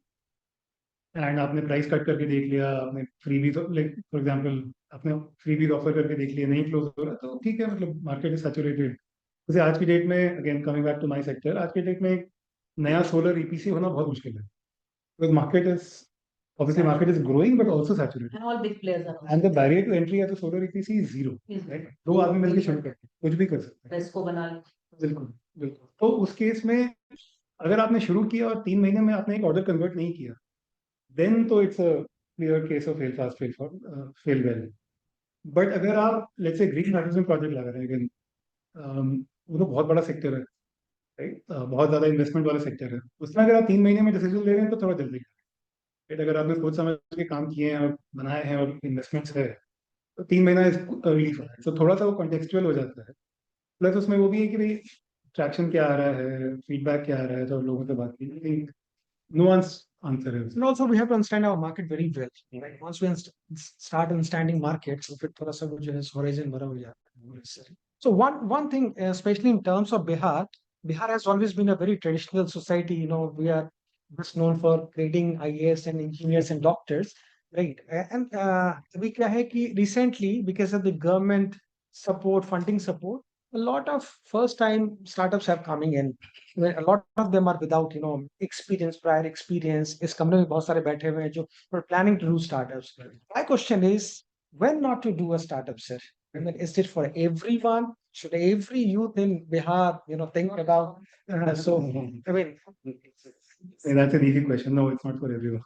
एंड आपने प्राइस कट करके देख लिया, आपने फ्रीबीज फॉर एग्जांपल आपने फ्रीबीज ऑफर करके देख लिया, नहीं क्लोज हो रहा, तो ठीक है, मतलब मार्केट इज सैचुरेटेड। जैसे आज की डेट में, again coming back to my sector, आज की डेट में एक नया सोलर ईपीसी होना बहुत मुश्किल है, because market is obviously market is growing but also saturated, And all big players are and the barrier to entry as a solar EPC is zero, right? दो आदमी मिलकर शुरू करते हैं, कुछ भी कर सकते हैं, इसको बना लो। बिल्कुल बिल्कुल। तो उस केस में अगर आपने शुरू किया और 3 महीने में आपने एक ऑर्डर कन्वर्ट नहीं किया, देन तो it's a clear case of fail fast fail well. But अगर आप let's say green hydrogen project लगा रहे हैं, again, वो तो बहुत बड़ा सेक्टर है, राइट? बहुत ज्यादा इन्वेस्टमेंट वाला सेक्टर है, उसमें अगर आप 3 महीने में डिसीजन ले रहे हैं तो थोड़ा जल्दी करें, राइट? अगर आपने सोच समझ के काम किए हैं और बनाए हैं और इन्वेस्टमेंट्स है, तो 3 महीना इज अर्ली फॉर दैट, तो थोड़ा सा वो कॉन्टेक्चुअल हो जाता है। प्लस उसमें वो भी है कि भाई ट्रैक्शन क्या आ रहा है, फीडबैक क्या आ रहा है, तो लोगों से बात की, नुआंस आंसर है। And also we have to understand our market very well. Right? Once we start understanding markets, फिर थोड़ा सा वो जो है horizon बड़ा हो जाता है। So one thing, especially in terms of Bihar, Bihar has always been a very traditional society. You know, we are best known for creating IAS and engineers and doctors, right? And अभी क्या है कि recently, because of the government support, funding support, a lot of first-time startups have coming in. Where a lot of them are without, you know, experience, prior experience. इस कमरे में बहुत सारे बैठे हुए हैं जो are planning to do startups. My question is, when not to do a startup, sir? I mean, is it for everyone? Should every youth in Bihar, you know, think about? So, I mean, That's an easy question. No, it's not for everyone.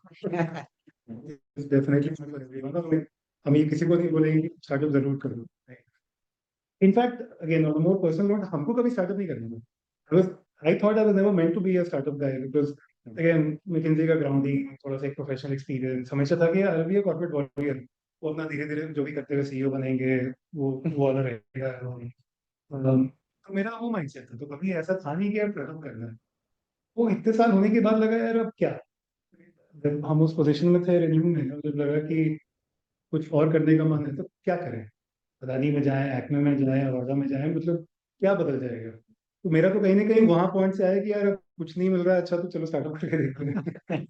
It's definitely not for everyone. हम ये किसी को नहीं बोलेंगे कि startup जरूर करो। In fact again on more personal note, हमको कभी स्टार्टअप नहीं करना था, because I thought I was never meant to be a startup guy, because again McKinsey का ग्राउंडिंग, थोड़ा सा एक प्रोफेशनल एक्सपीरियंस, हमेशा था कि I will be a corporate warrior, वो अपना धीरे धीरे जो भी करते हुए सीईओ बनेंगे, वो वाला रहेगा। तो मेरा वो माइंडसेट था, तो कभी ऐसा था नहीं कि यार स्टार्टअप करना है। वो इतने साल होने के बाद लगा यार अब क्या, जब हम उस पोजीशन में थे रिन्यू में, जब लगा कि कुछ और करने का मन है, तो क्या करें? अदानी में जाएं, एक्मे में जाएं, अवाजा में जाएं, मतलब क्या बदल जाएगा? तो मेरा तो कहीं ना कहीं वहां पॉइंट से आया कि यार अब कुछ नहीं मिल रहा है, अच्छा तो चलो स्टार्टअप करके देखते हैं।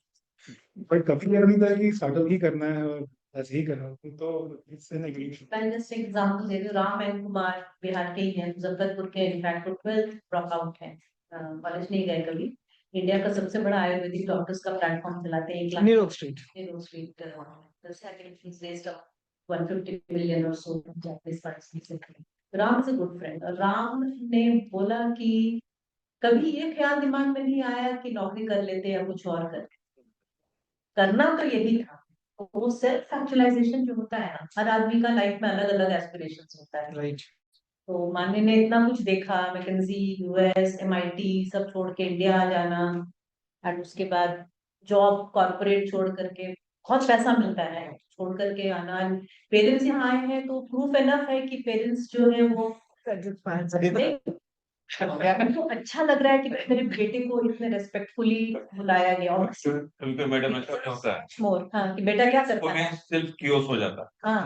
बट कभी यार नहीं था कि स्टार्टअप ही करना है और ऐसे ही करना है, तो इससे नहीं। मैं जस्ट एग्जांपल दे रही हूँ, राम एन कुमार बिहार के ही हैं, मुजफ्फरपुर के, इनफैक्ट 12th ड्रॉप आउट है, कॉलेज नहीं गए कभी। इंडिया का सबसे बड़ा आयुर्वेदिक डॉक्टर्स का प्लेटफॉर्म चलाते हैं, Nero Street. Nero Street, the second is raised up 150 million or so Japanese funds recently. Ram is a good friend, और राम ने बोला कि कभी ये ख्याल दिमाग में नहीं आया कि नौकरी कर लेते या कुछ और करना तो यही था। वो सेल्फ एक्चुअलाइजेशन जो होता है ना, हर आदमी का लाइफ में अलग अलग एस्पिरेशंस होता है। Right. तो मान्य ने इतना कुछ देखा, मैकेंजी, यूएस, एमआईटी सब छोड़ के इंडिया आ जाना, और उसके बाद जॉब कॉर्पोरेट छोड़ करके बहुत पैसा मिलता है छोड़ करके आना। पेरेंट्स यहाँ आए हैं तो प्रूफ एनफ है कि पेरेंट्स जो है वो उनको अच्छा लग रहा है कि मेरे बेटे को इतने रेस्पेक्टफुली बुलाया गया। और उनके मैडम ऐसा क्या होता है मोर हाँ कि बेटा क्या करता है। सिर्फ क्यूरियस हो जाता है हाँ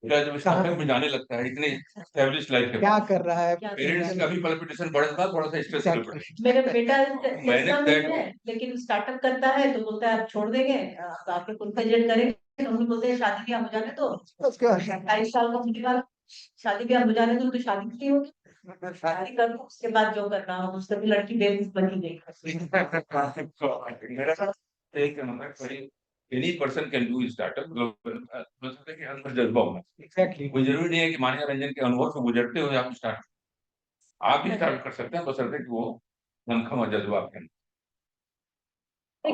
पूरा जब स्टार्टअप में जाने लगता है इतने एस्टेब्लिश लाइफ के क्या कर रहा है पेरेंट्स का भी पल्पिटेशन बढ़ जाता है थोड़ा सा स्ट्रेस लेवल बढ़ मेरा बेटा मैंने ऐसा नहीं है लेकिन स्टार्टअप करता है तो बोलता है आप छोड़ देंगे आप आके फुल प्रोजेक्ट करेंगे। तो हम बोलते हैं शादी ब्याह हो जाने तो 28 साल का होने वाला शादी ब्याह हो जाने तो शादी भी नहीं होगी। शादी कर दो उसके बाद जो करना हो उससे भी लड़की बेबीज बनी गई। मेरा एक मतलब कोई any person can do startup बस होता है कि अंदर जज्बा होना एग्जैक्टली कोई जरूरी नहीं है कि मान्या रंजन के अनुभव से गुजरते हुए आप स्टार्ट आप भी स्टार्ट कर सकते हैं बशर्ते कि वो मनखम और जज्बा आपके अंदर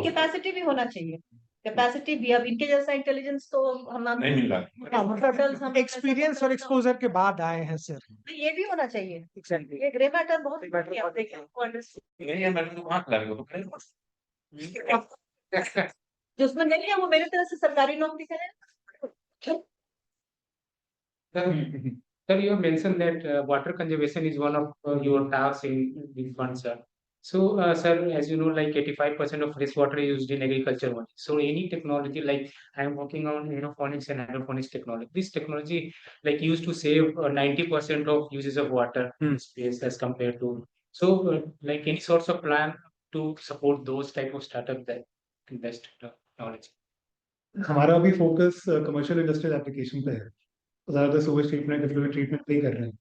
कैपेसिटी भी होना चाहिए। कैपेसिटी भी अब इनके जैसा इंटेलिजेंस तो हम नहीं मिल रहा एक्सपीरियंस और एक्सपोजर के बाद आए हैं सर। ये भी होना चाहिए। एग्जैक्टली ये ग्रे मैटर बहुत नहीं है मैंने तो कहाँ खिला रही हूँ जिसमें नहीं है वो मेरे तरह से सरकारी नौकरी करे। Sir, you have mentioned that water conservation is one of your tasks in the fund, sir. So, sir, as you know, like 85% of fresh water is used in agriculture only. So, any technology like I am working on aeroponics and hydroponics technology. This technology like used to save 90% of uses of water space as compared to. So, like any sorts of plan to support those type of startups that invest technology. हमारा अभी focus commercial industrial application पे है ज़्यादातर सोवेज treatment effluent treatment पे ही कर रहे हैं।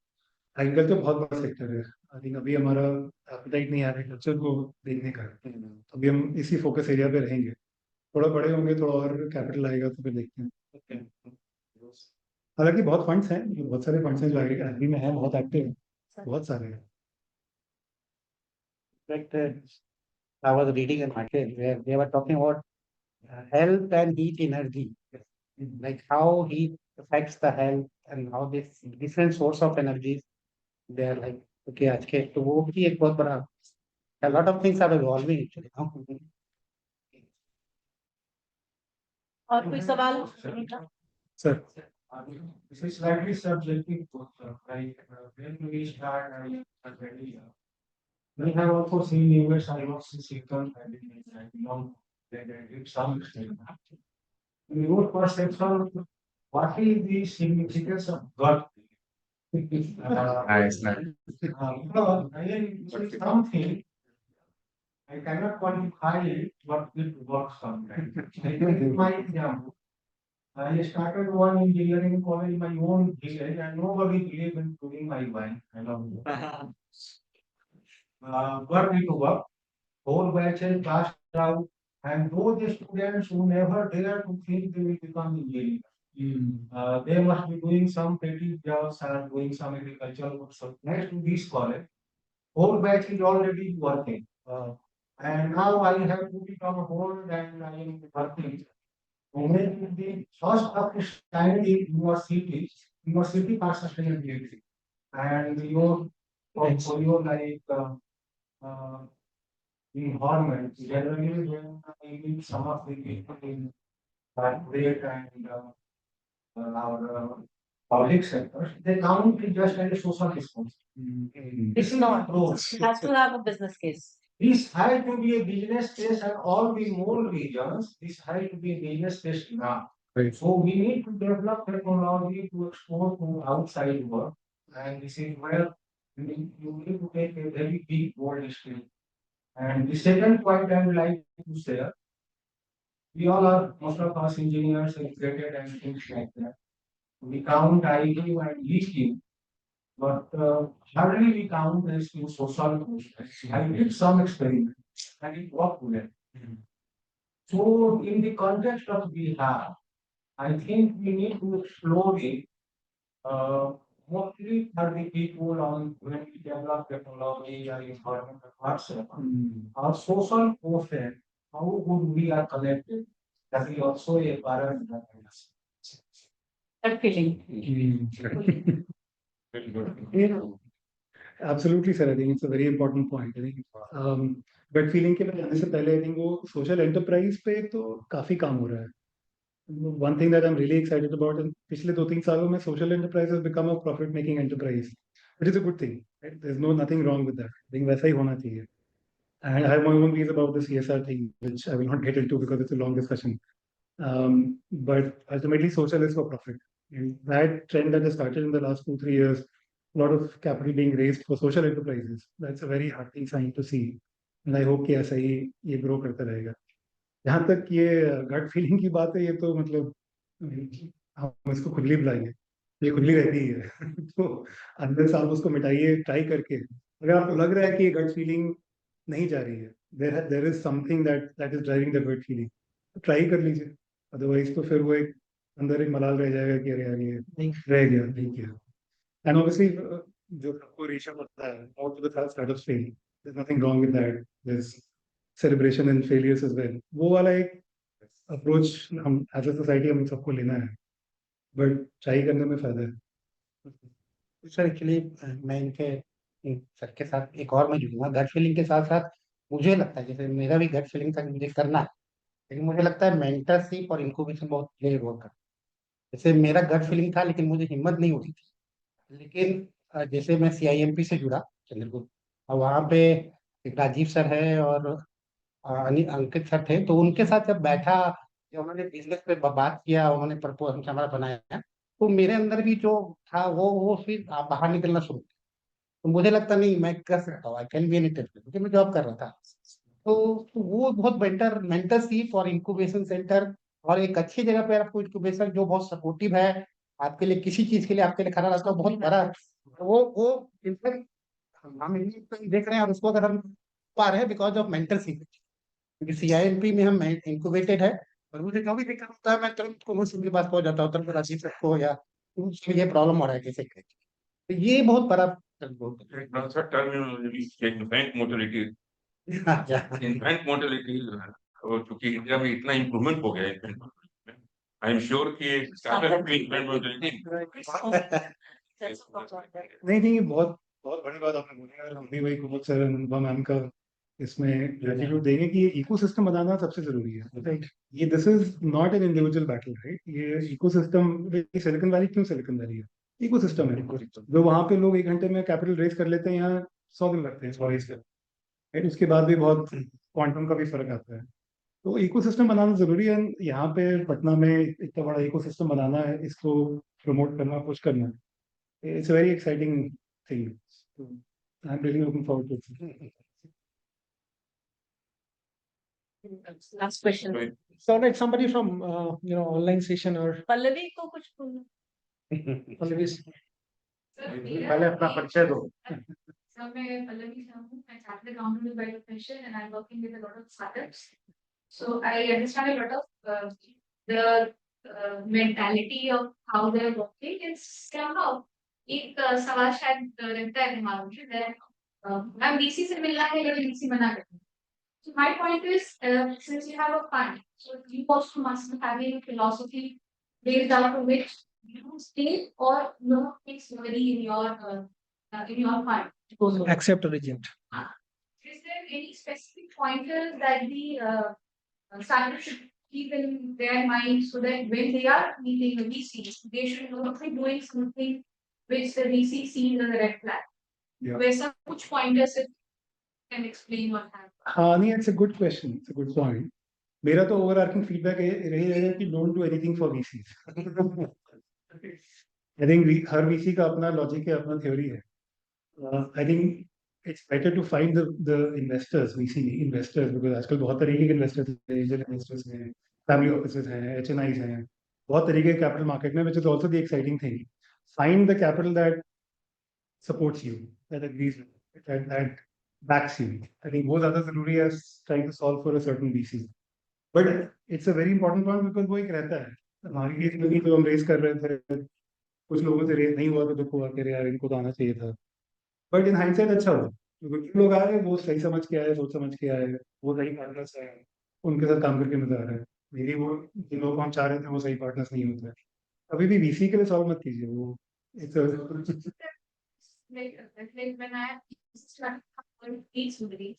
Agriculture बहुत बड़ा सेक्टर है। आई थिंक अभी हमारा एपेटाइट नहीं है एग्रीकल्चर को देखने का। अभी हम इसी फोकस एरिया पे रहेंगे। थोड़ा बड़े होंगे थोड़ा और कैपिटल आएगा तो फिर देखते हैं। हालांकि बहुत फंड्स हैं बहुत सारे फंड्स हैं जो एग्री में हैं बहुत एक्टिव हैं बहुत सारे हैं। I was reading an article where they were talking about health and heat energy, like how heat affects the health and how this different source of energies they are like okay आज के तो वो भी एक बहुत बड़ा a lot of things are evolving actually now. और कोई सवाल sir This is slightly subjective question, like when we start already, we have also seen US cybersecurity and did some extent. In your perception, what is the significance of gut? Because something I cannot quantify it, but it works sometimes. I will give my example. I started one engineering college in my own village and nobody believed in doing my wife. I love you. But it worked. Whole batches passed out and those students who never dare to think they will become engineers. They must be doing some petty jobs and doing some agricultural work. So next to this college, whole batch is already working. And now I have to become a hold and I am working. When the first understanding university for sustainability and your portfolio like environment generally when I meet some of the people in corporate and our public sectors, they count it just as a social responsibility. It's not. It has to have a business case. This has to be a business case and all the more regions, this has to be a business case now. So we need to develop technology to export to outside world, and this is where you need to take a very big bold step. And the second point I would like to say, we all are, most of us engineers, educated and things like that. We count IQ and EQ, but hardly we count as in social process. I did some experiments and it worked well. So in the context of Bihar, I think we need to explore it mostly for the people on when we develop technology or environmental concept. Our social process, how good we are connected, that is also a parameter. That feeling. Absolutely, sir. I think it's a very important point. I think gut feeling के जाने से पहले I think वो social enterprise पे तो काफी काम हो रहा है. one thing that I'm really excited about in पिछले 2-3 सालों में social enterprise has become a profit making enterprise, which is a good thing. Right? There's nothing wrong with that. I think वैसा ही होना चाहिए. And I have my own views about the CSR thing, which I will not get into because it's a long discussion. But ultimately, social is for profit. And that trend that has started in the last 2-3 years, a lot of capital being raised for social enterprises. That's a very heartening sign to see. And I hope कि ऐसा ही ये grow करता रहेगा. जहाँ तक ये gut feeling की बात है, ये तो मतलब हम इसको खुजली बुलाएंगे. ये खुजली रहती ही है. तो अंदर से आप उसको मिटाइए ट्राई करके. अगर आपको लग रहा है कि ये gut feeling नहीं जा रही है, there is something that is driving the gut feeling. Try कर लीजिए. अदरवाइज तो फिर वो एक अंदर एक मलाल रह जाएगा कि अरे यार ये रह गया नहीं किया. एंड ऑब्वियसली जो सबको रेशा होता है, most of the startups fail. There is nothing wrong with that. There is celebration in failures as well. वो वाला एक अप्रोच हम एज अ सोसाइटी हम सबको लेना है, बट ट्राई करने में फायदा है. सर एक्चुअली मैं सर के साथ एक और मैं जुड़ूंगा. गट फीलिंग के साथ साथ मुझे लगता है जैसे मेरा भी गट फीलिंग था कि मुझे करना है, लेकिन मुझे लगता है मेंटरशिप और इंक्यूबेशन बहुत प्ले रोल करता है. जैसे मेरा गट फीलिंग था लेकिन मुझे हिम्मत नहीं होती थी. लेकिन जैसे मैं CIMP से जुड़ा चंद्रपुर, और वहाँ पे एक राजीव सर है और अंकित सर थे, तो उनके साथ जब बैठा, जब उन्होंने बिजनेस पे बात किया, उन्होंने प्रपोजल हमारा बनाया, तो मेरे अंदर भी जो था वो फिर बाहर निकलना शुरू किया. तो मुझे लगता नहीं मैं कर सकता हूँ, I can be an entrepreneur, क्योंकि मैं जॉब कर रहा था. तो वो बहुत मेंटरशिप और इंक्यूबेशन सेंटर और एक अच्छी जगह पे आपको इंक्यूबेशन जो बहुत सपोर्टिव है आपके लिए, किसी चीज के लिए आपके लिए खड़ा रहता है, बहुत बड़ा वो इनफैक्ट हम देख रहे हैं, और उसको अगर हम पा रहे हैं बिकॉज ऑफ मेंटरशिप. क्योंकि CIMP में हम इंक्यूबेटेड है, और मुझे जो भी दिक्कत होता है मैं तुरंत को के पास पहुंच जाता हूँ, तुरंत राजीव सर को, या ये प्रॉब्लम हो रहा है कैसे करें. तो ये बहुत बड़ा इन्फेंट मोर्टेलिटी. इन्फेंट मोर्टेलिटी क्योंकि इंडिया में इतना इम्प्रूवमेंट हो गया है, आई एम श्योर कि इन्फेंट मोर्टेलिटी नहीं, बहुत बहुत बड़ी बात आपने बोली. और हम भी वही कुमुद सर अनुपमा मैम का इसमें ग्रेटिट्यूड देंगे कि ये इकोसिस्टम बनाना सबसे जरूरी है. राइट, ये this is not an individual battle. Right, ये इकोसिस्टम. सिलिकॉन वैली क्यों सिलिकॉन वैली है? इकोसिस्टम है. जो वहां पे लोग 1 घंटे में कैपिटल रेज कर लेते हैं, यहाँ 100 दिन लगते हैं 100 रेज कर. राइट, उसके बाद भी बहुत क्वांटम का भी फर्क आता है. तो इकोसिस्टम बनाना जरूरी है. यहाँ पे पटना में इतना बड़ा इकोसिस्टम बनाना है, इसको प्रमोट करना, पुश करना. It's a very exciting thing. So I'm really looking forward to it. Last question. So like somebody from online session or Pallavi को कुछ बोलना. Pallavi. पहले अपना परिचय दो. So मैं पल्लवी हूँ. I started the government by profession and I'm working with a lot of startups. So I understand a lot of the mentality of how they're working. It's somehow एक सवाल शायद रहता है दिमाग में, मैम VC से मिलना है लेकिन VC मना करते हैं. So my point is, since you have a fund, so you also must be having a philosophy based out of which you stay or no fixed money in your fund. accept or reject. Is there any specific pointers that the startup should keep in their mind so that when they are meeting a VC, they should not be doing something which the VC sees as a red flag? Yeah. Where some which pointers it can explain what happened? हाँ नहीं, it's a good question. It's a good point. मेरा तो overarching feedback रही रहेगा कि don't do anything for VCs. I think her VC का अपना logic है, अपना theory है. I think it's better to find the investors, VC investors, because आजकल बहुत तरीके के investors हैं, angel investors हैं, family offices हैं, HNIs हैं, बहुत तरीके के capital market में, which is also the exciting thing. Find the capital that supports you, that agrees with you, that backs you. I think वो ज़्यादा ज़रूरी है trying to solve for a certain VC. But it's a very important one because वो एक रहता है. हमारी case में भी तो हम रेस कर रहे थे, कुछ लोगों से रेस नहीं हुआ तो दुख हुआ कि यार इनको तो आना चाहिए था. बट इन हाइंडसाइट अच्छा हुआ, क्योंकि लोग आए, वो सही समझ के आए, सोच समझ के आए, वो सही पार्टनर्स है, उनके साथ काम करके मजा आ रहा है. मेरी वो जिन लोगों को हम चाह रहे थे वो सही पार्टनर्स नहीं होते. अभी भी VC के लिए सॉल्व मत कीजिए. वो like when I start to meet somebody,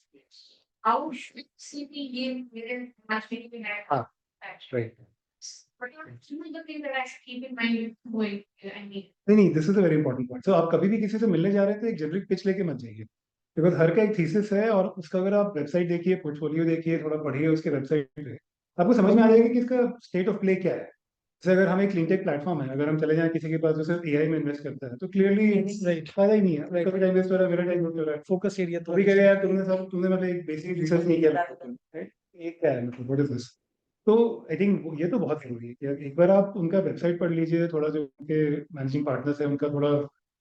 how should see the game within matchmaking? Right. But some of the things that I keep in mind going, I mean. नहीं, this is a very important point. So आप कभी भी किसी से मिलने जा रहे हैं तो एक जेनरिक पिच लेके मत जाइए, बिकॉज हर का एक थीसिस है, और उसका अगर आप वेबसाइट देखिए, पोर्टफोलियो देखिए, थोड़ा पढ़िए उसके वेबसाइट पे, आपको समझ में आ जाएगा कि इसका स्टेट ऑफ प्ले क्या है। जैसे अगर हम एक क्लीनटेक प्लेटफॉर्म है, अगर हम चले जाएं किसी के पास जो सिर्फ एआई में इन्वेस्ट करता है, तो क्लियरली फायदा ही नहीं है। उसका टाइम वेस्ट हो रहा है, मेरा टाइम वेस्ट हो रहा है। फोकस एरिया तो भी कह रहे यार तुमने मतलब एक बेसिक रिसर्च नहीं किया, राइट? ये क्या है, मतलब व्हाट इज दिस? तो आई थिंक ये तो बहुत जरूरी है कि एक बार आप उनका वेबसाइट पढ़ लीजिए, थोड़ा जो उनके मैनेजिंग पार्टनर्स है उनका थोड़ा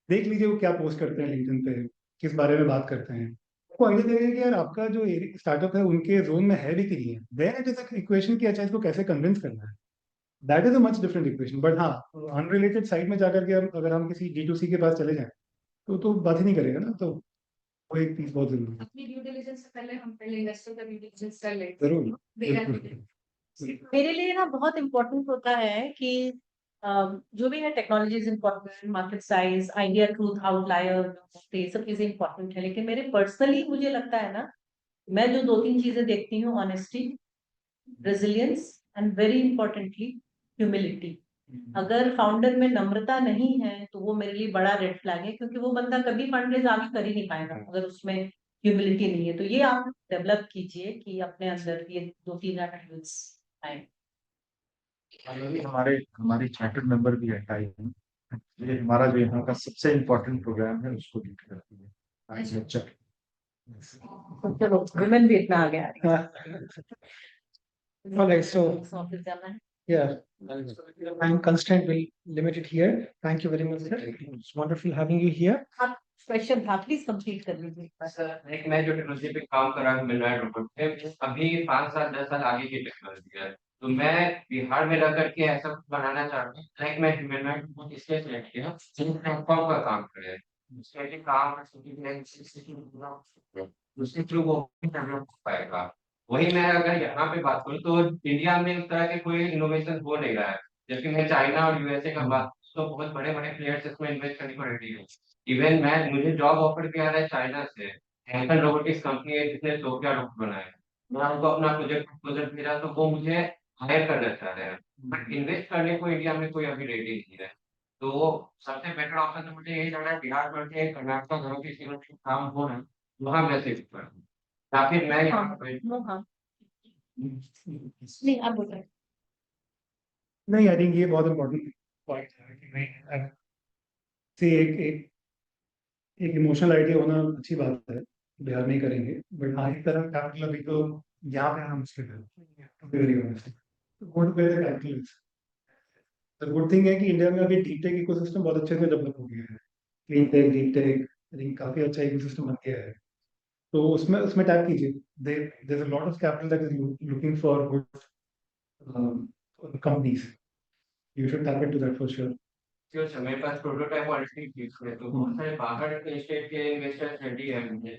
देख लीजिए, वो क्या पोस्ट करते हैं लिंक्डइन पे, किस बारे में बात करते हैं। आपको आइडिया देगा कि यार आपका जो स्टार्टअप है उनके जोन में है भी कि नहीं है। देन इट इज इक्वेशन की, अच्छा इसको कैसे कन्विंस करना है। That is a much different equation. But हाँ, अनरिलेटेड साइड में जाकर के अगर हम किसी D2C के पास चले जाएं तो बात ही नहीं करेगा ना। तो वो एक चीज बहुत जरूरी है। अपनी ड्यू डिलिजेंस से पहले हम पहले इन्वेस्टर का ड्यू डिलिजेंस कर लें। जरूर, बेरा बिल्कुल। मेरे लिए ना बहुत इम्पोर्टेंट होता है कि जो भी है technology is important, market size, idea, truth, outlier, ये सब चीजें इम्पोर्टेंट है, लेकिन मेरे पर्सनली मुझे लगता है ना, मैं जो 2-3 चीजें देखती हूँ, honesty, resilience and very importantly humility. अगर फाउंडर में नम्रता नहीं है तो वो मेरे लिए बड़ा रेड फ्लैग है, क्योंकि वो बंदा कभी फंड रेज आगे कर ही नहीं पाएगा अगर उसमें ह्यूमिलिटी नहीं है। तो ये आप डेवलप कीजिए कि अपने अंदर ये 2-3 एट्रिब्यूट्स आए। हमारे हमारी चार्टर मेंबर भी है टाइम, ये हमारा जो यहाँ का सबसे इम्पोर्टेंट प्रोग्राम है उसको लीड करती है आज लेक्चर। चलो वुमेन भी इतना आ गया। Okay, so ऑफिस जाना है। yeah, time constraint will limit it here. Thank you very much, sir. It's wonderful having you here. आप क्वेश्चन था प्लीज कंप्लीट कर लीजिए। सर एक मैं जो टेक्नोलॉजी पे काम कर रहा हूँ मिलनायत रोबोट पे, अभी 5 साल 10 साल आगे की टेक्नोलॉजी है। तो मैं बिहार में रह करके ऐसा कुछ बनाना चाह रहा हूँ, लाइक मैं मिलनायत रोबोट इसलिए सिलेक्ट किया जिन प्लेटफॉर्म का काम करे, उसके काम उसके थ्रू वो डेवलप हो पाएगा। वही मैं अगर यहाँ पे बात करूँ तो इंडिया में उस तरह के कोई इनोवेशन हो नहीं रहा है, जबकि मैं चाइना और यूएसए का बात तो बहुत बड़े बड़े प्लेयर्स इसमें इन्वेस्ट करने को रेडी है। इवन मुझे जॉब ऑफर भी आ रहा है चाइना से, हैंसन रोबोटिक्स कंपनी है जिसने सोफिया रोबोट बनाया है। मैं उनको अपना प्रोजेक्ट भेजा तो वो मुझे हायर करना चाह रहे हैं, बट इन्वेस्ट करने को इंडिया में कोई अभी रेडी नहीं है। तो सबसे बेटर ऑप्शन तो मुझे यही लग रहा है बिहार में कर्नाटक घरों की सीमेंट के काम हो रहा है, वहां मैं शिफ्ट करूँ, या फिर मैं यहाँ पे हाँ नहीं आप बोल रहे हैं। नहीं, आई थिंक ये बहुत इम्पोर्टेंट पॉइंट है कि नहीं, see, एक इमोशनल आइडिया होना अच्छी बात है, बिहार में ही करेंगे, बट हाँ एक तरह कैपिटल अभी तो यहाँ पे आना मुश्किल है। Very honest, good way capital the good thing है कि इंडिया में अभी डीप टेक इकोसिस्टम बहुत अच्छे से डेवलप हो गया है। Clean tech, deep tech, I think काफी अच्छा इकोसिस्टम बन गया है। तो उसमें टैप कीजिए। There is a lot of capital that is looking for good companies. You should tap into that for sure. जो समय पास प्रोटोटाइप ऑलरेडी फिक्स है, तो बहुत सारे बाहर के स्टेट के इन्वेस्टर्स रेडी है, मुझे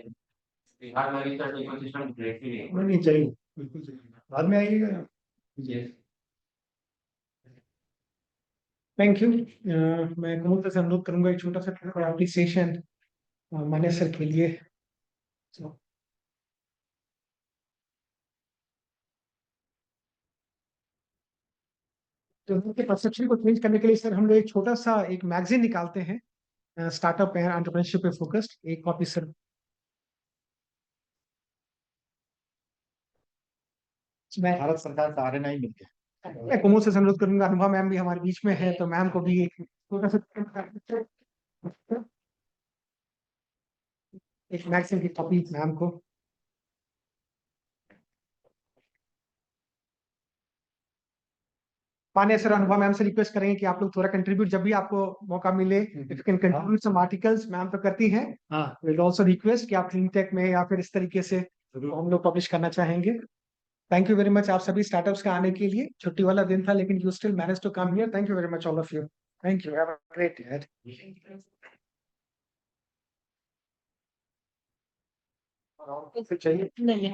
बिहार में इस तरह इकोसिस्टम ब्रेक ही नहीं नहीं चाहिए, बिल्कुल चाहिए, बाद में आइएगा। Yes thank you. मैं कमल से अनुरोध करूंगा एक छोटा सा एप्रिसिएशन मान्य सर के लिए। So, तो उनके परसेप्शन को चेंज करने के लिए सर हम लोग एक छोटा सा एक मैगजीन निकालते हैं, स्टार्टअप एंड एंटरप्रेन्योरशिप पे फोकस्ड, एक कॉपी सर। भारत सरकार का RNI मिल गया। मैं कुमुद से अनुरोध करूंगा, अनुभा मैम भी हमारे बीच में है, तो मैम को भी एक छोटा सा एक मैगजीन की कॉपी मैम को। मान्य सर अनुभव मैम से रिक्वेस्ट करेंगे कि आप लोग थोड़ा कंट्रीब्यूट जब भी आपको मौका मिले, if you can contribute some articles, ma'am तो करती हैं। विल आल्सो रिक्वेस्ट कि आप क्लीनटेक में या फिर इस तरीके से हम लोग पब्लिश करना चाहेंगे। थैंक यू वेरी मच आप सभी स्टार्टअप्स का आने के लिए। छुट्टी वाला दिन था लेकिन you still manage to come here. Thank you very much all of you. Thank you, have a great day. चाहिए नहीं